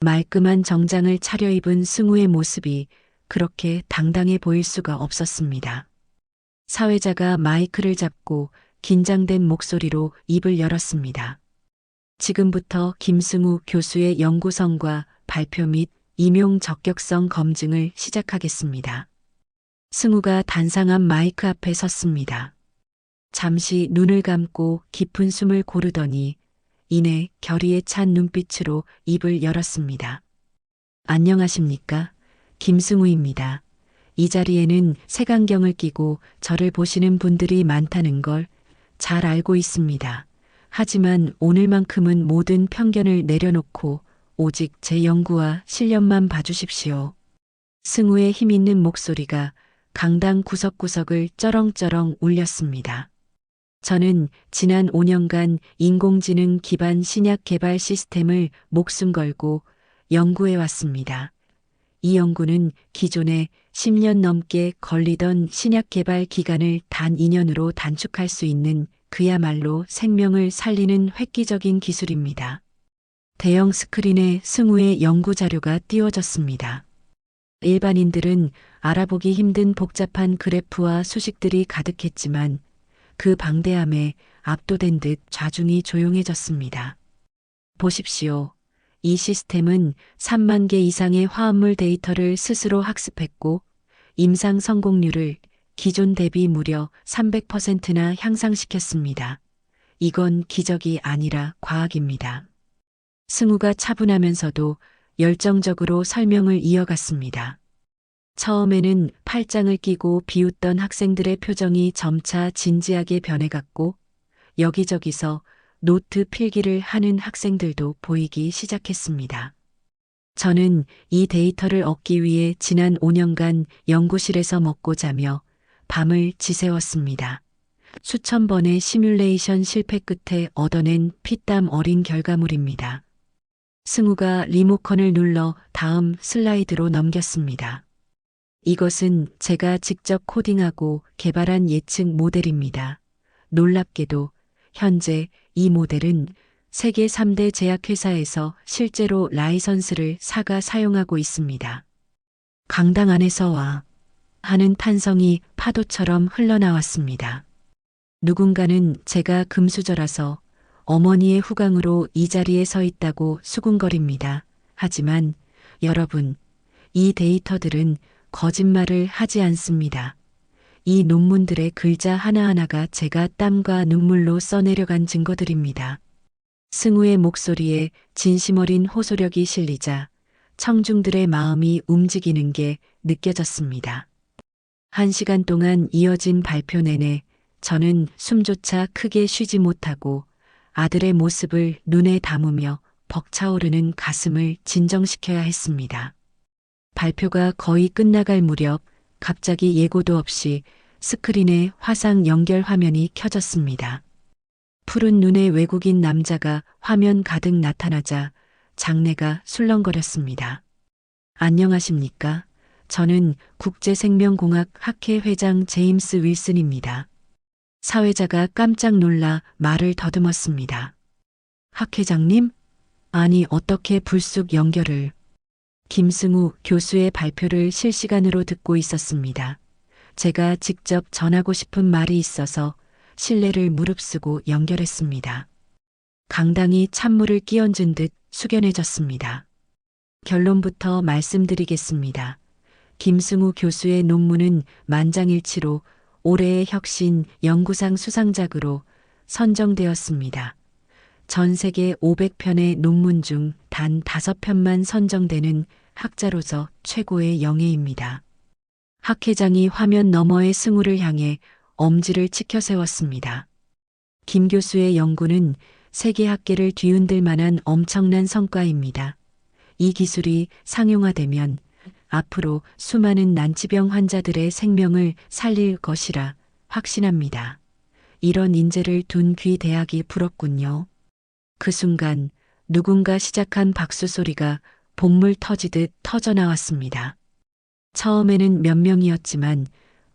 말끔한 정장을 차려입은 승우의 모습이 그렇게 당당해 보일 수가 없었습니다. 사회자가 마이크를 잡고 긴장된 목소리로 입을 열었습니다. 지금부터 김승우 교수의 연구성과 발표 및 임용 적격성 검증을 시작하겠습니다. 승우가 단상한 마이크 앞에 섰습니다. 잠시 눈을 감고 깊은 숨을 고르더니 이내 결의에 찬 눈빛으로 입을 열었습니다. 안녕하십니까? 김승우입니다. 이 자리에는 색안경을 끼고 저를 보시는 분들이 많다는 걸 잘 알고 있습니다. 하지만 오늘만큼은 모든 편견을 내려놓고 오직 제 연구와 실력만 봐주십시오. 승우의 힘있는 목소리가 강당 구석구석을 쩌렁쩌렁 울렸습니다. 저는 지난 5년간 인공지능 기반 신약 개발 시스템을 목숨 걸고 연구해 왔습니다. 이 연구는 기존에 10년 넘게 걸리던 신약 개발 기간을 단 2년으로 단축할 수 있는 그야말로 생명을 살리는 획기적인 기술입니다. 대형 스크린에 승우의 연구 자료가 띄워졌습니다. 일반인들은 알아보기 힘든 복잡한 그래프와 수식들이 가득했지만 그 방대함에 압도된 듯 좌중이 조용해졌습니다. 보십시오. 이 시스템은 3만 개 이상의 화합물 데이터를 스스로 학습했고 임상 성공률을 기존 대비 무려 300%나 향상시켰습니다. 이건 기적이 아니라 과학입니다. 승우가 차분하면서도 열정적으로 설명을 이어갔습니다. 처음에는 팔짱을 끼고 비웃던 학생들의 표정이 점차 진지하게 변해갔고 여기저기서 노트 필기를 하는 학생들도 보이기 시작했습니다. 저는 이 데이터를 얻기 위해 지난 5년간 연구실에서 먹고 자며 밤을 지새웠습니다. 수천 번의 시뮬레이션 실패 끝에 얻어낸 피땀 어린 결과물입니다. 승우가 리모컨을 눌러 다음 슬라이드로 넘겼습니다. 이것은 제가 직접 코딩하고 개발한 예측 모델입니다. 놀랍게도 현재 이 모델은 세계 3대 제약회사에서 실제로 라이선스를 사가 사용하고 있습니다. 강당 안에서 와 하는 탄성이 파도처럼 흘러나왔습니다. 누군가는 제가 금수저라서 어머니의 후광으로 이 자리에 서 있다고 수군거립니다. 하지만 여러분, 이 데이터들은 거짓말을 하지 않습니다. 이 논문들의 글자 하나하나가 제가 땀과 눈물로 써내려간 증거들입니다. 승우의 목소리에 진심 어린 호소력이 실리자 청중들의 마음이 움직이는 게 느껴졌습니다. 1시간 동안 이어진 발표 내내 저는 숨조차 크게 쉬지 못하고 아들의 모습을 눈에 담으며 벅차오르는 가슴을 진정시켜야 했습니다. 발표가 거의 끝나갈 무렵 갑자기 예고도 없이 스크린에 화상 연결 화면이 켜졌습니다. 푸른 눈의 외국인 남자가 화면 가득 나타나자 장내가 술렁거렸습니다. 안녕하십니까? 저는 국제생명공학 학회 회장 제임스 윌슨입니다. 사회자가 깜짝 놀라 말을 더듬었습니다. 학 회장님? 아니 어떻게 불쑥 연결을. 김승우 교수의 발표를 실시간으로 듣고 있었습니다. 제가 직접 전하고 싶은 말이 있어서 신뢰를 무릅쓰고 연결했습니다. 강당이 찬물을 끼얹은 듯 숙연해졌습니다. 결론부터 말씀드리겠습니다. 김승우 교수의 논문은 만장일치로 올해의 혁신 연구상 수상작으로 선정되었습니다. 전 세계 500편의 논문 중 단 5편만 선정되는 학자로서 최고의 영예입니다. 학 회장이 화면 너머의 승우를 향해 엄지를 치켜 세웠습니다. 김 교수의 연구는 세계 학계를 뒤흔들 만한 엄청난 성과입니다. 이 기술이 상용화되면 앞으로 수많은 난치병 환자들의 생명을 살릴 것이라 확신합니다. 이런 인재를 둔 귀 대학이 부럽군요. 그 순간 누군가 시작한 박수 소리가 복물 터지듯 터져나왔습니다. 처음에는 몇 명이었지만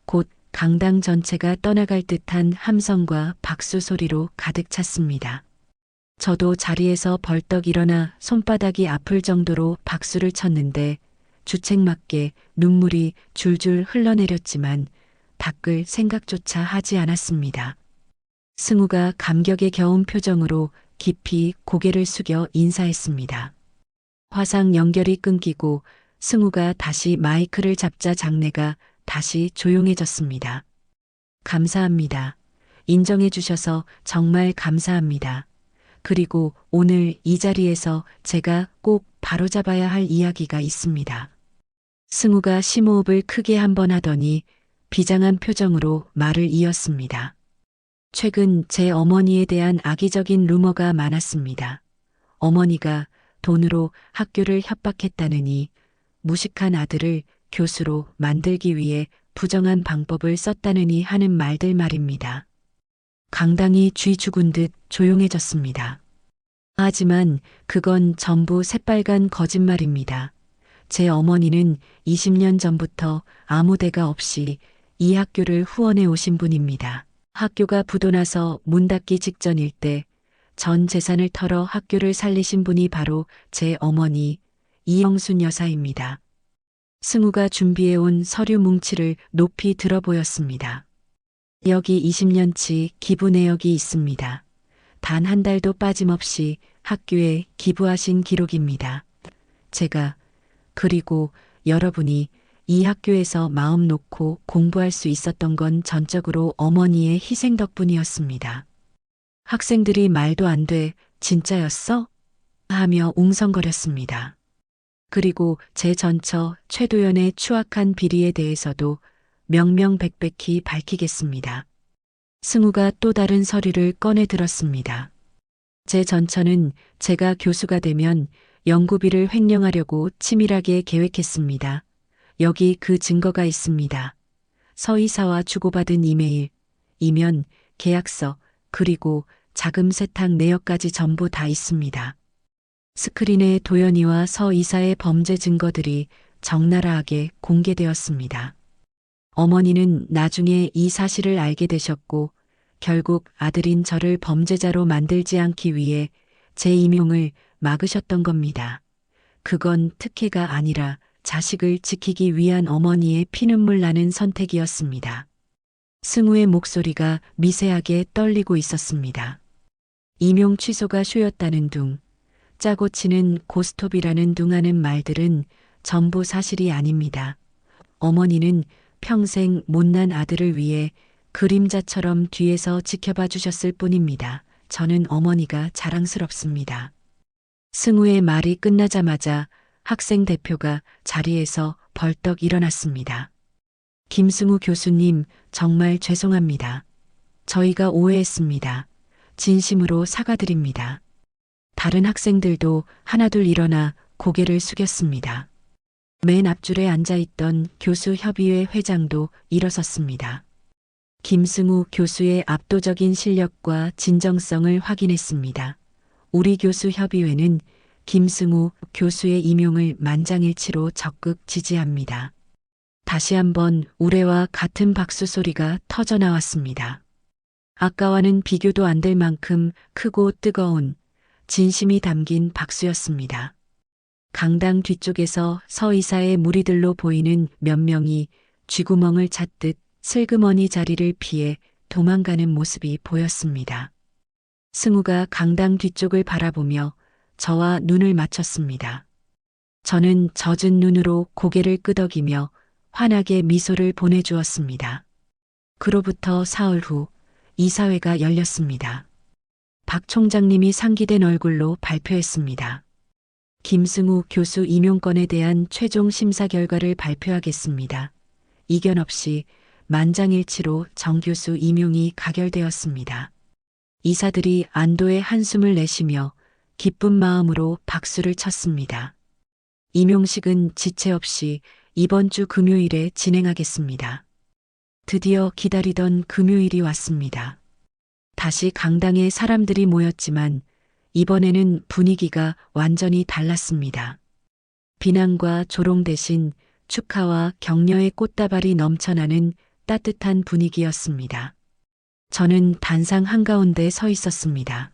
곧 강당 전체가 떠나갈 듯한 함성과 박수 소리로 가득 찼습니다. 저도 자리에서 벌떡 일어나 손바닥이 아플 정도로 박수를 쳤는데 주책맞게 눈물이 줄줄 흘러내렸지만 닦을 생각조차 하지 않았습니다. 승우가 감격에 겨운 표정으로 깊이 고개를 숙여 인사했습니다. 화상 연결이 끊기고 승우가 다시 마이크를 잡자 장내가 다시 조용해졌습니다. 감사합니다. 인정해 주셔서 정말 감사합니다. 그리고 오늘 이 자리에서 제가 꼭 바로잡아야 할 이야기가 있습니다. 승우가 심호흡을 크게 한번 하더니 비장한 표정으로 말을 이었습니다. 최근 제 어머니에 대한 악의적인 루머가 많았습니다. 어머니가 돈으로 학교를 협박했다느니 무식한 아들을 교수로 만들기 위해 부정한 방법을 썼다느니 하는 말들 말입니다. 강당이 쥐 죽은 듯 조용해졌습니다. 하지만 그건 전부 새빨간 거짓말입니다. 제 어머니는 20년 전부터 아무 대가 없이 이 학교를 후원해 오신 분입니다. 학교가 부도나서 문 닫기 직전일 때 전 재산을 털어 학교를 살리신 분이 바로 제 어머니 이영순 여사입니다. 승우가 준비해온 서류 뭉치를 높이 들어 보였습니다. 여기 20년치 기부 내역이 있습니다. 단 한 달도 빠짐없이 학교에 기부하신 기록입니다. 제가 그리고 여러분이 이 학교에서 마음 놓고 공부할 수 있었던 건 전적으로 어머니의 희생 덕분이었습니다. 학생들이 말도 안 돼, 진짜였어? 하며 웅성거렸습니다. 그리고 제 전처 최도연의 추악한 비리에 대해서도 명명백백히 밝히겠습니다. 승우가 또 다른 서류를 꺼내 들었습니다. 제 전처는 제가 교수가 되면 연구비를 횡령하려고 치밀하게 계획했습니다. 여기 그 증거가 있습니다. 서이사와 주고받은 이메일, 이면, 계약서, 그리고 자금 세탁 내역까지 전부 다 있습니다. 스크린에 도연이와 서 이사의 범죄 증거들이 적나라하게 공개되었습니다. 어머니는 나중에 이 사실을 알게 되셨고 결국 아들인 저를 범죄자로 만들지 않기 위해 제 임용을 막으셨던 겁니다. 그건 특혜가 아니라 자식을 지키기 위한 어머니의 피눈물 나는 선택이었습니다. 승우의 목소리가 미세하게 떨리고 있었습니다. 임용 취소가 쇼였다는 둥, 짜고 치는 고스톱이라는 둥하는 말들은 전부 사실이 아닙니다. 어머니는 평생 못난 아들을 위해 그림자처럼 뒤에서 지켜봐 주셨을 뿐입니다. 저는 어머니가 자랑스럽습니다. 승우의 말이 끝나자마자 학생 대표가 자리에서 벌떡 일어났습니다. 김승우 교수님, 정말 죄송합니다. 저희가 오해했습니다. 진심으로 사과드립니다. 다른 학생들도 하나둘 일어나 고개를 숙였습니다. 맨 앞줄에 앉아있던 교수협의회 회장도 일어섰습니다. 김승우 교수의 압도적인 실력과 진정성을 확인했습니다. 우리 교수협의회는 김승우 교수의 임용을 만장일치로 적극 지지합니다. 다시 한번 우레와 같은 박수 소리가 터져 나왔습니다. 아까와는 비교도 안 될 만큼 크고 뜨거운 진심이 담긴 박수였습니다. 강당 뒤쪽에서 서 이사의 무리들로 보이는 몇 명이 쥐구멍을 찾듯 슬그머니 자리를 피해 도망가는 모습이 보였습니다. 승우가 강당 뒤쪽을 바라보며 저와 눈을 맞췄습니다. 저는 젖은 눈으로 고개를 끄덕이며 환하게 미소를 보내주었습니다. 그로부터 사흘 후 이사회가 열렸습니다. 박 총장님이 상기된 얼굴로 발표했습니다. 김승우 교수 임용건에 대한 최종 심사 결과를 발표하겠습니다. 이견 없이 만장일치로 정 교수 임용이 가결되었습니다. 이사들이 안도의 한숨을 내쉬며 기쁜 마음으로 박수를 쳤습니다. 임용식은 지체 없이 이번 주 금요일에 진행하겠습니다. 드디어 기다리던 금요일이 왔습니다. 다시 강당에 사람들이 모였지만 이번에는 분위기가 완전히 달랐습니다. 비난과 조롱 대신 축하와 격려의 꽃다발이 넘쳐나는 따뜻한 분위기였습니다. 저는 단상 한가운데 서 있었습니다.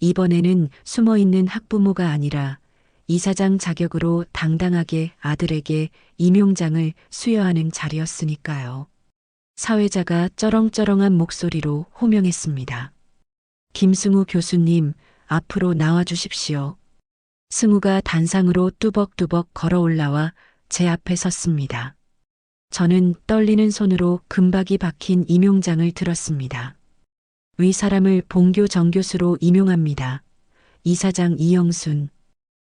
이번에는 숨어있는 학부모가 아니라 이사장 자격으로 당당하게 아들에게 임용장을 수여하는 자리였으니까요. 사회자가 쩌렁쩌렁한 목소리로 호명했습니다. 김승우 교수님, 앞으로 나와 주십시오. 승우가 단상으로 뚜벅뚜벅 걸어 올라와 제 앞에 섰습니다. 저는 떨리는 손으로 금박이 박힌 임용장을 들었습니다. 위 사람을 본교 정교수로 임용합니다. 이사장 이영순.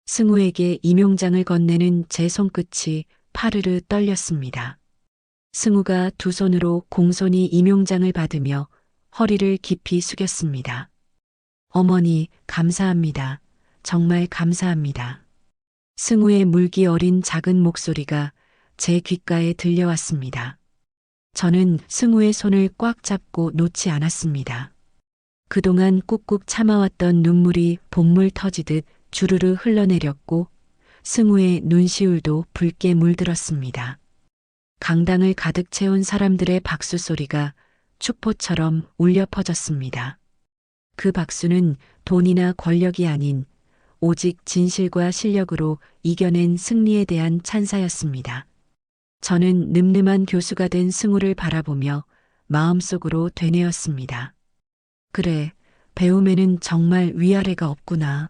승우에게 임용장을 건네는 제 손끝이 파르르 떨렸습니다. 승우가 두 손으로 공손히 임용장을 받으며 허리를 깊이 숙였습니다. 어머니, 감사합니다. 정말 감사합니다. 승우의 물기 어린 작은 목소리가 제 귓가에 들려왔습니다. 저는 승우의 손을 꽉 잡고 놓지 않았습니다. 그동안 꾹꾹 참아왔던 눈물이 본물 터지듯 주르르 흘러내렸고 승우의 눈시울도 붉게 물들었습니다. 강당을 가득 채운 사람들의 박수 소리가 축포처럼 울려 퍼졌습니다. 그 박수는 돈이나 권력이 아닌 오직 진실과 실력으로 이겨낸 승리에 대한 찬사였습니다. 저는 늠름한 교수가 된 승우를 바라보며 마음속으로 되뇌었습니다. 그래, 배움에는 정말 위아래가 없구나.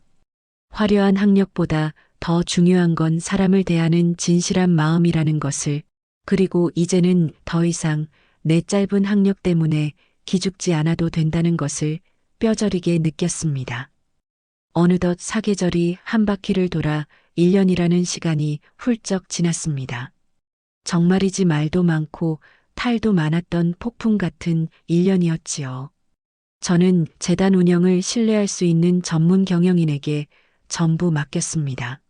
화려한 학력보다 더 중요한 건 사람을 대하는 진실한 마음이라는 것을, 그리고 이제는 더 이상 내 짧은 학력 때문에 기죽지 않아도 된다는 것을 뼈저리게 느꼈습니다. 어느덧 사계절이 한 바퀴를 돌아 1년이라는 시간이 훌쩍 지났습니다. 정말이지 말도 많고 탈도 많았던 폭풍 같은 1년이었지요. 저는 재단 운영을 신뢰할 수 있는 전문 경영인에게 전부 맡겼습니다.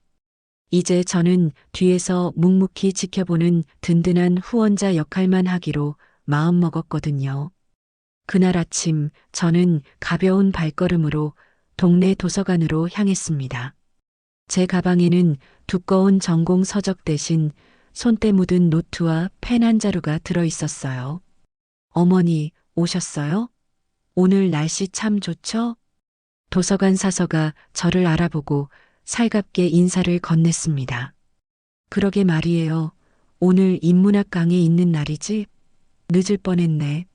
이제 저는 뒤에서 묵묵히 지켜보는 든든한 후원자 역할만 하기로 마음먹었거든요. 그날 아침 저는 가벼운 발걸음으로 동네 도서관으로 향했습니다. 제 가방에는 두꺼운 전공 서적 대신 손때 묻은 노트와 펜 한 자루가 들어 있었어요. 어머니, 오셨어요? 오늘 날씨 참 좋죠? 도서관 사서가 저를 알아보고 살갑게 인사를 건넸습니다. 그러게 말이에요. 오늘 인문학 강의 있는 날이지? 늦을 뻔했네.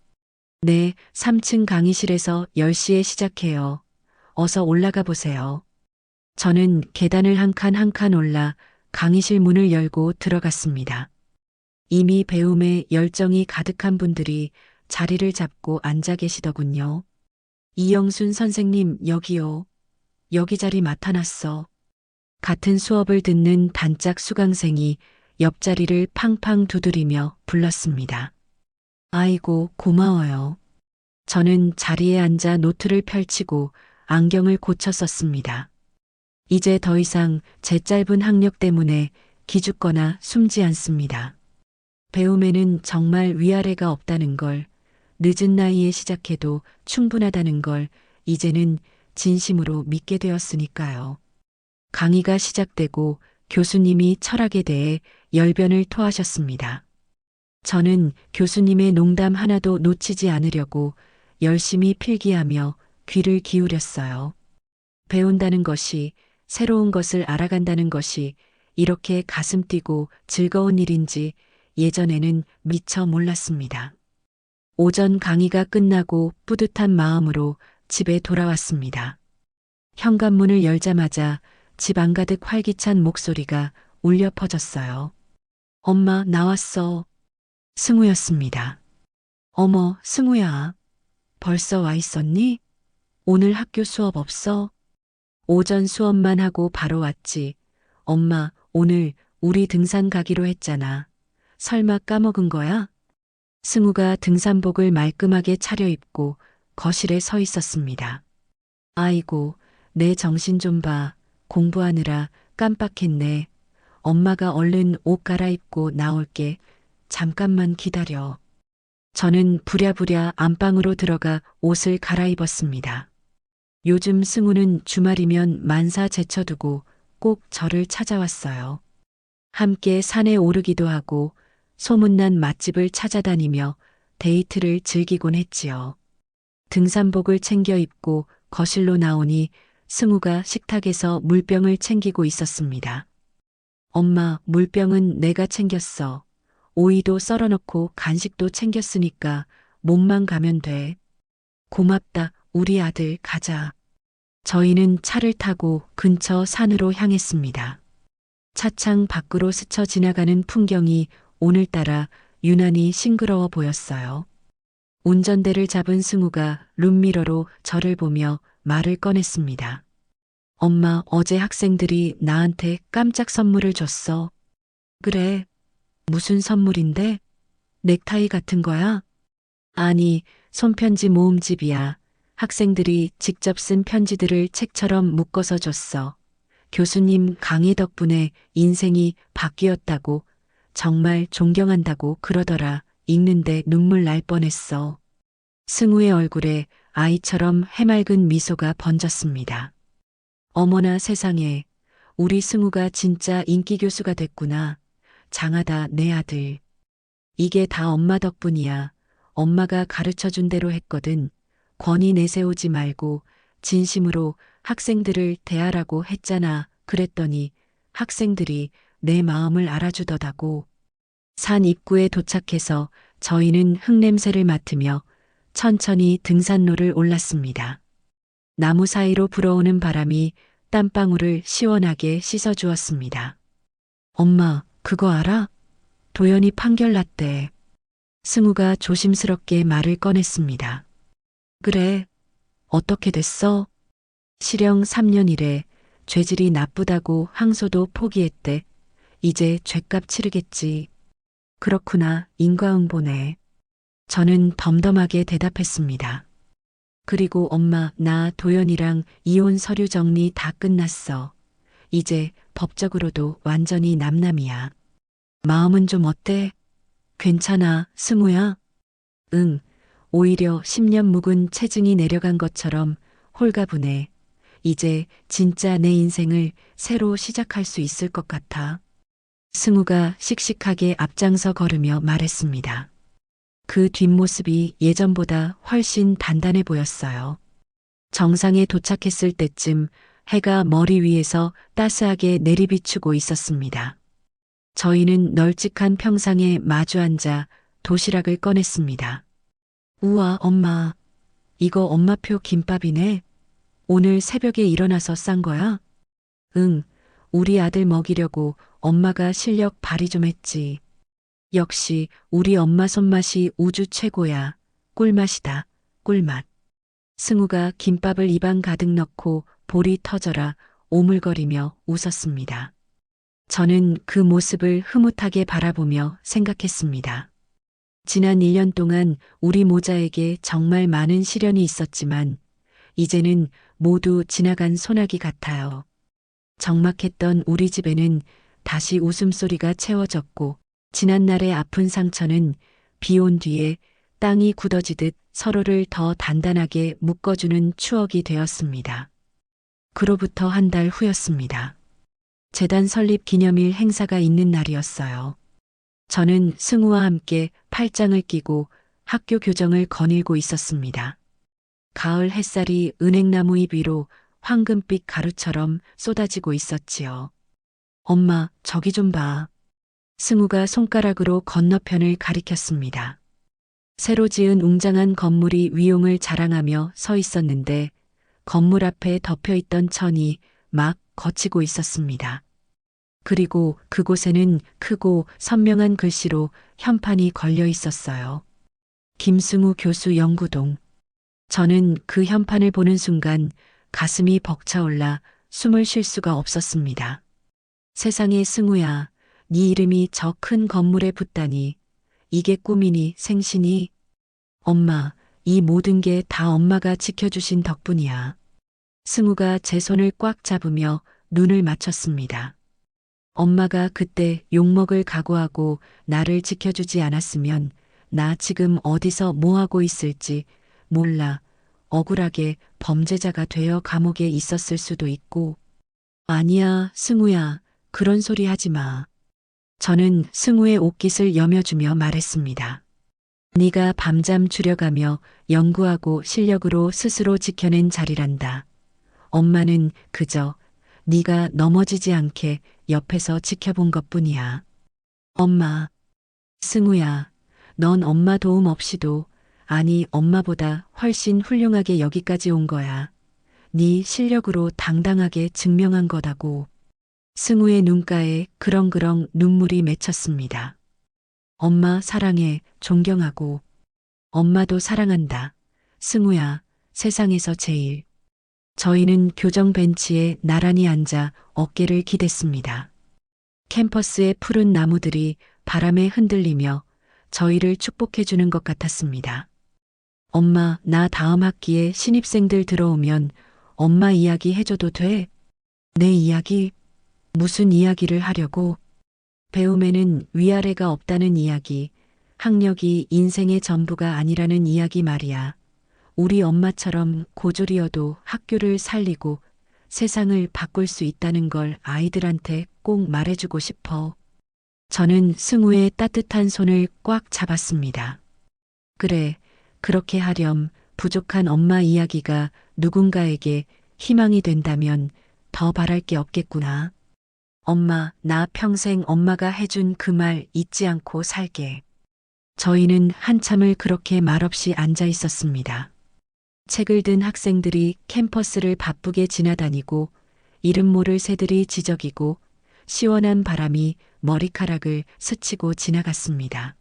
네, 3층 강의실에서 10시에 시작해요. 어서 올라가 보세요. 저는 계단을 한 칸 한 칸 올라 강의실 문을 열고 들어갔습니다. 이미 배움에 열정이 가득한 분들이 자리를 잡고 앉아 계시더군요. 이영순 선생님, 여기요. 여기 자리 맡아놨어. 같은 수업을 듣는 단짝 수강생이 옆자리를 팡팡 두드리며 불렀습니다. 아이고, 고마워요. 저는 자리에 앉아 노트를 펼치고 안경을 고쳐 썼습니다. 이제 더 이상 제 짧은 학력 때문에 기죽거나 숨지 않습니다. 배움에는 정말 위아래가 없다는 걸, 늦은 나이에 시작해도 충분하다는 걸 이제는 진심으로 믿게 되었으니까요. 강의가 시작되고 교수님이 철학에 대해 열변을 토하셨습니다. 저는 교수님의 농담 하나도 놓치지 않으려고 열심히 필기하며 귀를 기울였어요. 배운다는 것이, 새로운 것을 알아간다는 것이 이렇게 가슴 뛰고 즐거운 일인지 예전에는 미처 몰랐습니다. 오전 강의가 끝나고 뿌듯한 마음으로 집에 돌아왔습니다. 현관문을 열자마자 집 안가득 활기찬 목소리가 울려 퍼졌어요. 엄마, 나왔어. 승우였습니다. 어머, 승우야. 벌써 와 있었니? 오늘 학교 수업 없어? 오전 수업만 하고 바로 왔지. 엄마, 오늘 우리 등산 가기로 했잖아. 설마 까먹은 거야? 승우가 등산복을 말끔하게 차려입고 거실에 서 있었습니다. 아이고, 내 정신 좀 봐. 공부하느라 깜빡했네. 엄마가 얼른 옷 갈아입고 나올게. 잠깐만 기다려. 저는 부랴부랴 안방으로 들어가 옷을 갈아입었습니다. 요즘 승우는 주말이면 만사 제쳐두고 꼭 저를 찾아왔어요. 함께 산에 오르기도 하고 소문난 맛집을 찾아다니며 데이트를 즐기곤 했지요. 등산복을 챙겨 입고 거실로 나오니 승우가 식탁에서 물병을 챙기고 있었습니다. 엄마, 물병은 내가 챙겼어. 오이도 썰어놓고 간식도 챙겼으니까 몸만 가면 돼. 고맙다, 우리 아들, 가자. 저희는 차를 타고 근처 산으로 향했습니다. 차창 밖으로 스쳐 지나가는 풍경이 오늘따라 유난히 싱그러워 보였어요. 운전대를 잡은 승우가 룸미러로 저를 보며 말을 꺼냈습니다. 엄마, 어제 학생들이 나한테 깜짝 선물을 줬어. 그래, 무슨 선물인데? 넥타이 같은 거야? 아니, 손편지 모음집이야. 학생들이 직접 쓴 편지들을 책처럼 묶어서 줬어. 교수님 강의 덕분에 인생이 바뀌었다고, 정말 존경한다고 그러더라. 읽는데 눈물 날 뻔했어. 승우의 얼굴에 아이처럼 해맑은 미소가 번졌습니다. 어머나 세상에, 우리 승우가 진짜 인기 교수가 됐구나. 장하다 내 아들. 이게 다 엄마 덕분이야. 엄마가 가르쳐준 대로 했거든. 권위 내세우지 말고 진심으로 학생들을 대하라고 했잖아. 그랬더니 학생들이 내 마음을 알아주더다고. 산 입구에 도착해서 저희는 흙냄새를 맡으며 천천히 등산로를 올랐습니다. 나무 사이로 불어오는 바람이 땀방울을 시원하게 씻어주었습니다. 엄마, 그거 알아? 도연이 판결 났대. 승우가 조심스럽게 말을 꺼냈습니다. 그래, 어떻게 됐어? 실형 3년이래. 죄질이 나쁘다고 항소도 포기했대. 이제 죗값 치르겠지. 그렇구나, 인과응보네. 저는 덤덤하게 대답했습니다. 그리고 엄마, 나 도연이랑 이혼 서류 정리 다 끝났어. 이제 법적으로도 완전히 남남이야. 마음은 좀 어때? 괜찮아, 승우야? 응, 오히려 10년 묵은 체증이 내려간 것처럼 홀가분해. 이제 진짜 내 인생을 새로 시작할 수 있을 것 같아. 승우가 씩씩하게 앞장서 걸으며 말했습니다. 그 뒷모습이 예전보다 훨씬 단단해 보였어요. 정상에 도착했을 때쯤 해가 머리 위에서 따스하게 내리비추고 있었습니다. 저희는 널찍한 평상에 마주 앉아 도시락을 꺼냈습니다. 우와, 엄마. 이거 엄마표 김밥이네. 오늘 새벽에 일어나서 싼 거야? 응, 우리 아들 먹이려고 엄마가 실력 발휘 좀 했지. 역시 우리 엄마 손맛이 우주 최고야. 꿀맛이다, 꿀맛. 승우가 김밥을 입안 가득 넣고 볼이 터져라 오물거리며 웃었습니다. 저는 그 모습을 흐뭇하게 바라보며 생각했습니다. 지난 1년 동안 우리 모자에게 정말 많은 시련이 있었지만 이제는 모두 지나간 소나기 같아요. 적막했던 우리 집에는 다시 웃음소리가 채워졌고 지난날의 아픈 상처는 비 온 뒤에 땅이 굳어지듯 서로를 더 단단하게 묶어주는 추억이 되었습니다. 그로부터 한 달 후였습니다. 재단 설립 기념일 행사가 있는 날이었어요. 저는 승우와 함께 팔짱을 끼고 학교 교정을 거닐고 있었습니다. 가을 햇살이 은행나무 잎 위로 황금빛 가루처럼 쏟아지고 있었지요. 엄마, 저기 좀 봐. 승우가 손가락으로 건너편을 가리켰습니다. 새로 지은 웅장한 건물이 위용을 자랑하며 서 있었는데 건물 앞에 덮여있던 천이 막 걷히고 있었습니다. 그리고 그곳에는 크고 선명한 글씨로 현판이 걸려 있었어요. 김승우 교수 연구동. 저는 그 현판을 보는 순간 가슴이 벅차올라 숨을 쉴 수가 없었습니다. 세상에 승우야, 네 이름이 저 큰 건물에 붙다니. 이게 꿈이니 생신이? 엄마, 이 모든 게 다 엄마가 지켜주신 덕분이야. 승우가 제 손을 꽉 잡으며 눈을 맞췄습니다. 엄마가 그때 욕먹을 각오하고 나를 지켜주지 않았으면 나 지금 어디서 뭐하고 있을지 몰라. 억울하게 범죄자가 되어 감옥에 있었을 수도 있고. 아니야, 승우야. 그런 소리 하지 마. 저는 승우의 옷깃을 여며주며 말했습니다. 네가 밤잠 줄여가며 연구하고 실력으로 스스로 지켜낸 자리란다. 엄마는 그저 네가 넘어지지 않게 옆에서 지켜본 것뿐이야. 엄마, 승우야, 넌 엄마 도움 없이도, 아니 엄마보다 훨씬 훌륭하게 여기까지 온 거야. 네 실력으로 당당하게 증명한 거다고. 승우의 눈가에 그렁그렁 눈물이 맺혔습니다. 엄마 사랑해, 존경하고. 엄마도 사랑한다. 승우야, 세상에서 제일. 저희는 교정 벤치에 나란히 앉아 어깨를 기댔습니다. 캠퍼스의 푸른 나무들이 바람에 흔들리며 저희를 축복해주는 것 같았습니다. 엄마, 나 다음 학기에 신입생들 들어오면 엄마 이야기 해줘도 돼? 내 이야기? 무슨 이야기를 하려고? 배움에는 위아래가 없다는 이야기, 학력이 인생의 전부가 아니라는 이야기 말이야. 우리 엄마처럼 고졸이어도 학교를 살리고 세상을 바꿀 수 있다는 걸 아이들한테 꼭 말해주고 싶어. 저는 승우의 따뜻한 손을 꽉 잡았습니다. 그래, 그렇게 하렴. 부족한 엄마 이야기가 누군가에게 희망이 된다면 더 바랄 게 없겠구나. 엄마, 나 평생 엄마가 해준 그 말 잊지 않고 살게. 저희는 한참을 그렇게 말없이 앉아 있었습니다. 책을 든 학생들이 캠퍼스를 바쁘게 지나다니고 이름 모를 새들이 지저귀고 시원한 바람이 머리카락을 스치고 지나갔습니다.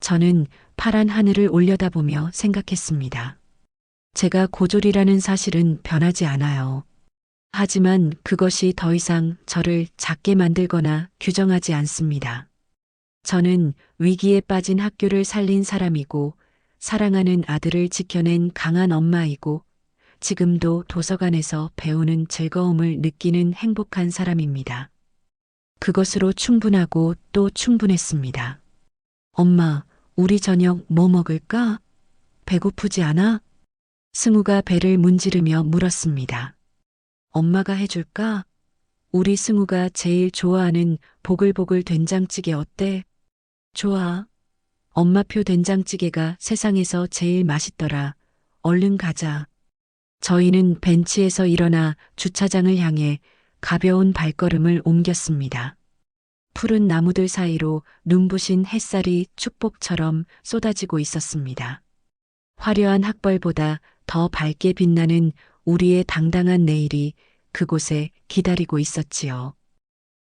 저는 파란 하늘을 올려다보며 생각했습니다. 제가 고졸이라는 사실은 변하지 않아요. 하지만 그것이 더 이상 저를 작게 만들거나 규정하지 않습니다. 저는 위기에 빠진 학교를 살린 사람이고 사랑하는 아들을 지켜낸 강한 엄마이고 지금도 도서관에서 배우는 즐거움을 느끼는 행복한 사람입니다. 그것으로 충분하고 또 충분했습니다. 엄마, 우리 저녁 뭐 먹을까? 배고프지 않아? 승우가 배를 문지르며 물었습니다. 엄마가 해줄까? 우리 승우가 제일 좋아하는 보글보글 된장찌개 어때? 좋아. 엄마표 된장찌개가 세상에서 제일 맛있더라. 얼른 가자. 저희는 벤치에서 일어나 주차장을 향해 가벼운 발걸음을 옮겼습니다. 푸른 나무들 사이로 눈부신 햇살이 축복처럼 쏟아지고 있었습니다. 화려한 학벌보다 더 밝게 빛나는 우리의 당당한 내일이 그곳에 기다리고 있었지요.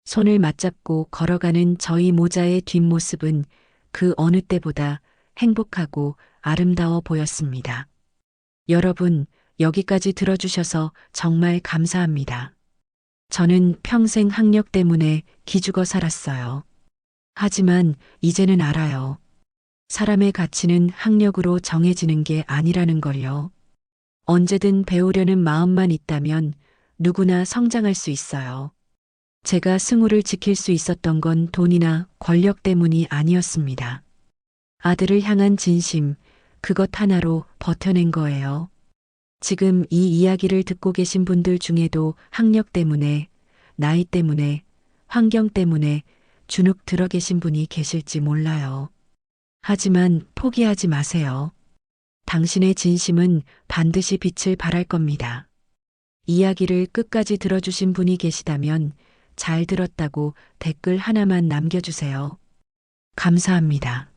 손을 맞잡고 걸어가는 저희 모자의 뒷모습은 그 어느 때보다 행복하고 아름다워 보였습니다. 여러분, 여기까지 들어주셔서 정말 감사합니다. 저는 평생 학력 때문에 기죽어 살았어요. 하지만 이제는 알아요. 사람의 가치는 학력으로 정해지는 게 아니라는 걸요. 언제든 배우려는 마음만 있다면 누구나 성장할 수 있어요. 제가 승우를 지킬 수 있었던 건 돈이나 권력 때문이 아니었습니다. 아들을 향한 진심, 그것 하나로 버텨낸 거예요. 지금 이 이야기를 듣고 계신 분들 중에도 학력 때문에, 나이 때문에, 환경 때문에 주눅 들어 계신 분이 계실지 몰라요. 하지만 포기하지 마세요. 당신의 진심은 반드시 빛을 발할 겁니다. 이야기를 끝까지 들어주신 분이 계시다면 잘 들었다고 댓글 하나만 남겨주세요. 감사합니다.